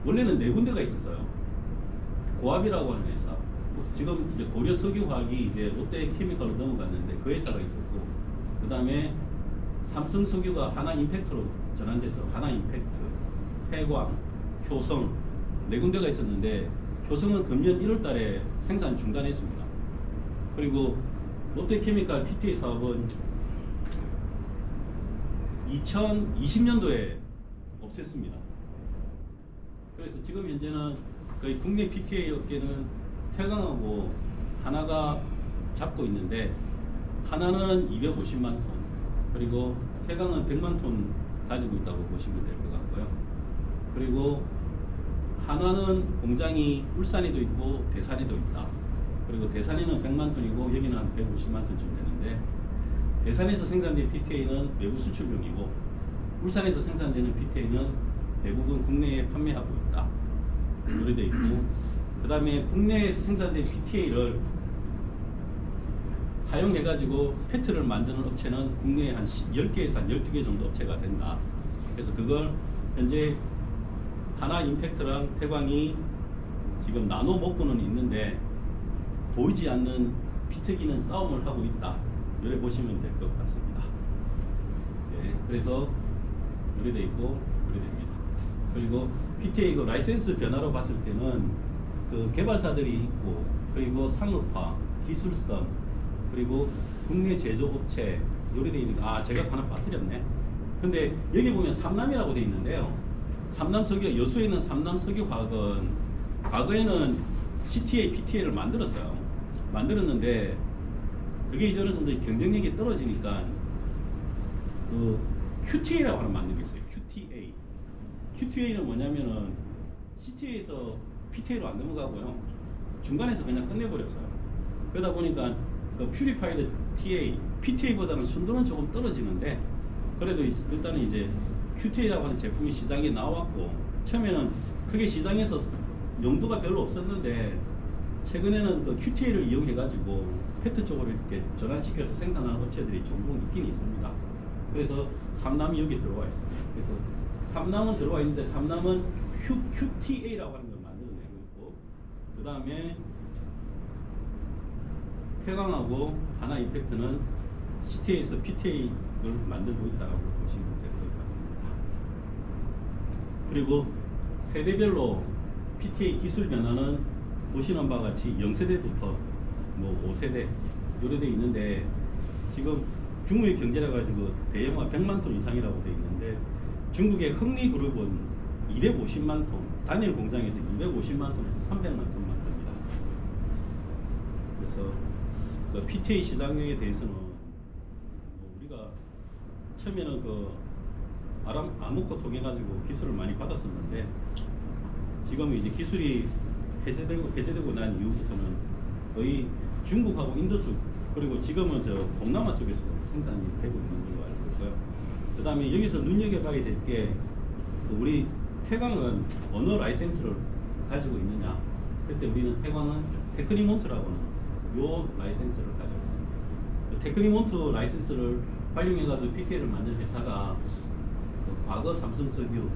원래는 4군데가 있었어요. 고압이라고 하는 회사. 지금 이제 고려 석유화학이 이제 롯데 케미칼로 넘어갔는데 그 회사가 있었고, 그 다음에 삼성 석유가 하나 임팩트로 전환돼서 하나 임팩트, 태광, 효성 4군데가 있었는데 효성은 금년 1월 달에 생산 중단했습니다. 그리고 롯데케미칼 PTA 사업은 2020년도에 없앴습니다. 그래서 지금 현재는 거의 국내 PTA 업계는 태광하고 하나가 잡고 있는데, 하나는 250만 톤, 그리고 태광은 100만 톤 가지고 있다고 보시면 될 것 같고요. 그리고 하나는 공장이 울산에도 있고 대산에도 있다. 그리고 대산에는 100만 톤이고 여기는 한 150만 톤쯤 되는데, 대산에서 생산된 PTA는 외부 수출용이고 울산에서 생산되는 PTA는 대부분 국내에 판매하고 있다. 이렇게 되어 있고, 그 다음에 국내에서 생산된 PTA를 사용해가지고 페트를 만드는 업체는 국내에 한 10개에서 한 12개 정도 업체가 된다. 그래서 그걸 현재 하나 임팩트랑 태광이 지금 나눠 먹고는 있는데 보이지 않는 피트기는 싸움을 하고 있다. 이렇게 보시면 될 것 같습니다. 네, 그래서 이렇게 돼 있고 이렇게 됩니다. 그리고 PTA 그 라이센스 변화로 봤을 때는 그 개발사들이 있고, 그리고 상업화, 기술성, 그리고 국내 제조업체 이렇게 돼 있는, 제가 하나 빠뜨렸네. 근데 여기 보면 삼남이라고 돼 있는데요. 삼남석유, 여수에 있는 삼남석유화학은 과거에는 CTA, PTA를 만들었는데 그게 이제 어느 정도 경쟁력이 떨어지니까 그 QTA라고 하나 만든 게 있어요. QTA. QTA는 뭐냐면은 CTA에서 PTA로 안 넘어가고요. 중간에서 그냥 끝내버렸어요. 그러다 보니까 그 퓨리파이드 TA, PTA보다는 순도는 조금 떨어지는데, 그래도 일단은 이제 QTA라고 하는 제품이 시장에 나왔고, 처음에는 크게 시장에서 용도가 별로 없었는데 최근에는 그 QTA를 이용해가지고 페트 쪽으로 이렇게 전환시켜서 생산하는 업체들이 종종 있긴 있습니다. 그래서 삼남이 여기 들어와 있습니다. 그래서 삼남은 들어와 있는데, 삼남은 QTA라고 하는 걸 만들어내고 있고, 그 다음에 태광하고 하나 임팩트는 CTA에서 PTA를 만들고 있다고 보시면 될 것 같습니다. 그리고 세대별로 PTA 기술 변화는 보시는 바와 같이 0세대부터 뭐 5세대 요래 돼 있는데, 지금 중국의 경제라 가지고 대형화 100만 톤 이상이라고 돼 있는데, 중국의 흥리그룹은 250만 톤, 단일 공장에서 250만 톤에서 300만 톤 만듭니다. 그래서 그 PTA 시장에 대해서는 뭐 우리가 처음에는 그 아무코 통해 가지고 기술을 많이 받았었는데, 지금 이제 기술이 해제되고 난 이후부터는 거의 중국하고 인도 쪽, 그리고 지금은 저 동남아 쪽에서 생산이 되고 있는 걸로 알고 있고요. 그 다음에 여기서 눈여겨봐야 될 게, 우리 태광은 어느 라이센스를 가지고 있느냐. 그때 우리는 태광은 테크니몬트라고 하는 요 라이센스를 가지고 있습니다. 테크니몬트 라이센스를 활용해가지고 PTA를 만든 회사가 과거 삼성석유,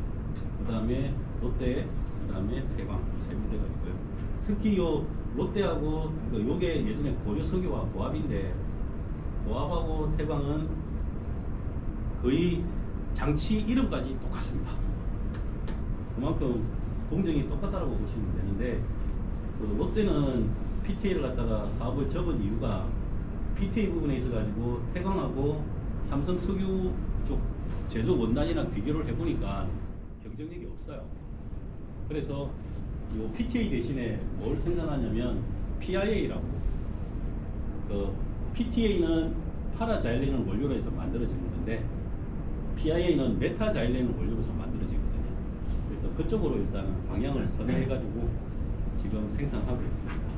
그 다음에 롯데, 그 다음에 태광 세 군데가 있고요. 특히 요 롯데하고 요게 예전에 고려석유와 고압인데, 고압하고 태광은 거의 장치 이름까지 똑같습니다. 그만큼 공정이 똑같다고 보시면 되는데, 그 롯데는 PTA를 갖다가 사업을 접은 이유가 PTA 부분에 있어 가지고 태광하고 삼성석유 쪽 제조 원단이랑 비교를 해보니까 경쟁력이 없어요. 그래서 이 PTA 대신에 뭘 생산하냐면 PIA라고, 그 PTA는 파라자일렌을 원료로 해서 만들어지는 건데, PIA는 메타자일렌을 원료로서 만들어지거든요. 그래서 그쪽으로 일단 방향을 선회해가지고 지금 생산하고 있습니다.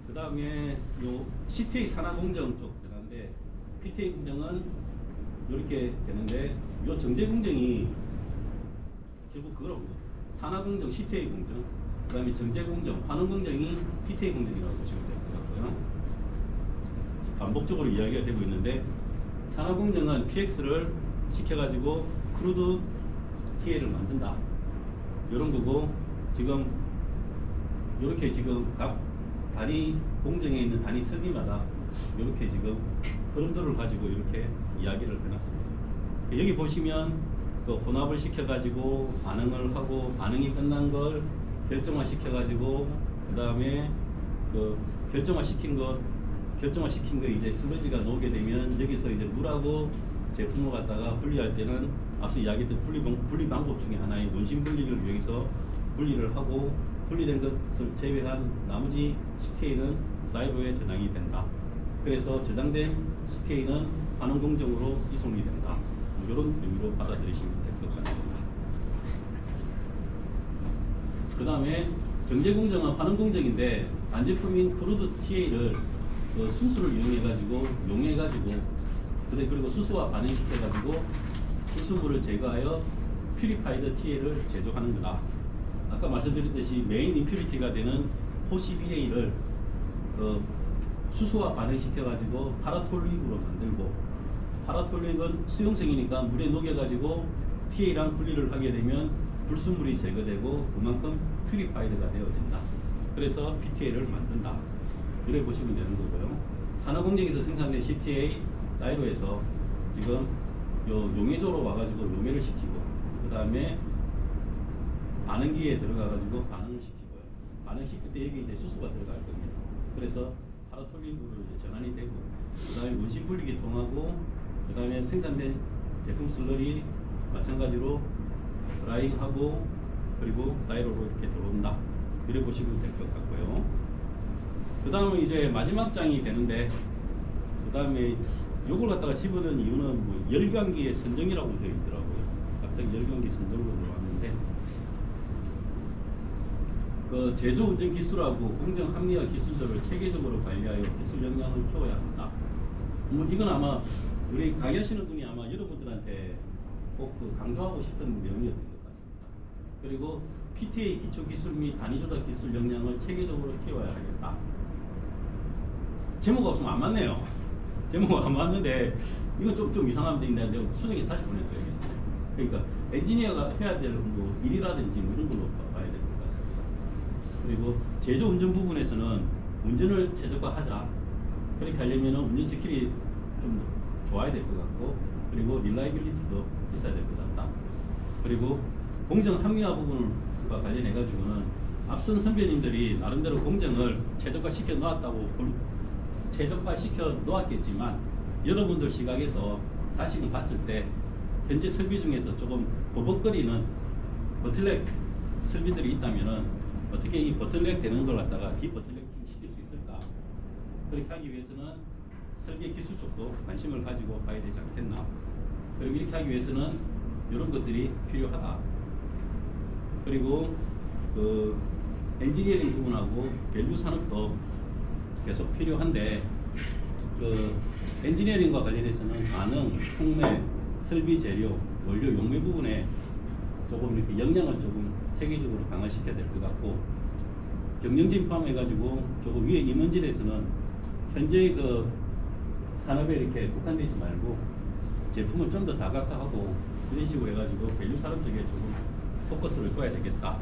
그 다음에 요 CTA 산하공정 쪽 들어가는데, PTA 공정은 이렇게 되는데, 요 정제 공정이 결국 그거라고, 산하공정 CTA 공정, 그 다음에 정제 공정, 환원 공정이 PTA 공정이라고 보시면 될 것 같고요. 반복적으로 이야기가 되고 있는데, 산하공정은 PX를 시켜가지고 크루드 TA를 만든다, 이런 거고, 지금 이렇게 지금 각 단위 공정에 있는 단위 설비마다 이렇게 지금 흐름들을 가지고 이렇게 이야기를 해놨습니다. 여기 보시면 그 혼합을 시켜가지고 반응을 하고, 반응이 끝난 걸 결정화 시켜가지고, 그 다음에 그 결정화시킨 거 이제 슬러지가 녹게 되면 여기서 이제 물하고 제품을 갖다가 분리할 때는 앞서 이야기했던 분리 방법 중에 하나인 원심 분리를 위해서 분리를 하고 분리된 것을 제외한 나머지 CTA는 사이로에 저장이 된다. 그래서 저장된 CTA는 환원 공정으로 이송이 된다. 뭐 이런 의미로 받아들이시면 될 것 같습니다. 그 다음에 정제 공정은 환원 공정인데 반제품인 크루드 TA를 수수를 이용해가지고 그리고 수소와 반응시켜가지고 수수물을 제거하여 퓨리파이드 TA를 제조하는 거다. 아까 말씀드렸듯이 메인 임퓨리티가 되는 포CBA를 수소와 반응시켜가지고 파라톨릭으로 만들고, 파라톨릭은 수용성이니까 물에 녹여가지고 TA랑 분리를 하게 되면 불순물이 제거되고 그만큼 퓨리파이드가 되어진다. 그래서 PTA를 만든다. 이렇게 보시면 되는 거고요. 산업공정에서 생산된 CTA 사이로에서 지금 요 용해조로 와가지고 용해를 시키고, 그 다음에 반응기에 들어가가지고 반응을 시키고요. 반응시킬 때 여기 이제 수소가 들어갈 겁니다. 그래서 파라톨릭으로 이제 전환이 되고, 그 다음에 원심 분리기 통하고, 그 다음에 생산된 제품 슬러리 마찬가지로 드라잉하고, 그리고 사이로로 이렇게 들어온다. 이렇게 보시면 될 것 같고요. 그 다음은 이제 마지막 장이 되는데, 그 다음에 요걸 갖다가 집어넣은 이유는 뭐 열강기의 선정이라고 되어 있더라고요. 갑자기 열강기 선정으로 들어왔는데, 그 제조 운전 기술하고 공정 합리화 기술들을 체계적으로 관리하여 기술 역량을 키워야 한다. 뭐 이건 아마 우리 강의하시는 분이 아마 여러분들한테 꼭 그 강조하고 싶은 내용이었던 것 같습니다. 그리고 PTA 기초 기술 및 단위 조작 기술 역량을 체계적으로 키워야 하겠다. 제목하고 좀 안 맞네요. 제목은 안 맞는데 이건 좀 이상한 데인데 내가 수정해서 다시 보내드려야겠죠. 그러니까 엔지니어가 해야 될 뭐 일이라든지 뭐 이런 걸로 봐야 될 것 같습니다. 그리고 제조 운전 부분에서는 운전을 최적화하자. 그렇게 하려면 운전 스킬이 좀 좋아야 될 것 같고, 그리고 릴라이빌리티도 있어야 될 것 같다. 그리고 공정 합리화 부분과 관련해 가지고는 앞선 선배님들이 나름대로 공정을 최적화시켜 놓았겠지만 여러분들 시각에서 다시금 봤을 때 현재 설비 중에서 조금 버벅거리는 버틀렉 설비들이 있다면은 어떻게 이 버틀렉 되는 걸 갖다가 디버틀렉 시킬 수 있을까? 그렇게 하기 위해서는 설계 기술 쪽도 관심을 가지고 봐야 되지 않겠나? 그리고 이렇게 하기 위해서는 이런 것들이 필요하다. 그리고 그 엔지니어링 부분하고 밸류 산업도 계속 필요한데, 그 엔지니어링과 관련해서는 반응, 촉매, 설비 재료, 원료 용매 부분에 조금 이렇게 역량을 조금 체계적으로 강화시켜야 될 것 같고, 경영진 포함해가지고 조금 위에 임원진에서는 현재 그 산업에 이렇게 국한되지 말고 제품을 좀 더 다각화하고 이런 식으로 해가지고 밸류 산업 쪽에 조금 포커스를 둬야 되겠다.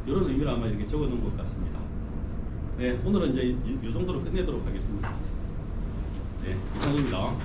이런 의미로 아마 이렇게 적어 놓은 것 같습니다. 네, 오늘은 이제 이 정도로 끝내도록 하겠습니다. 네, 이상입니다.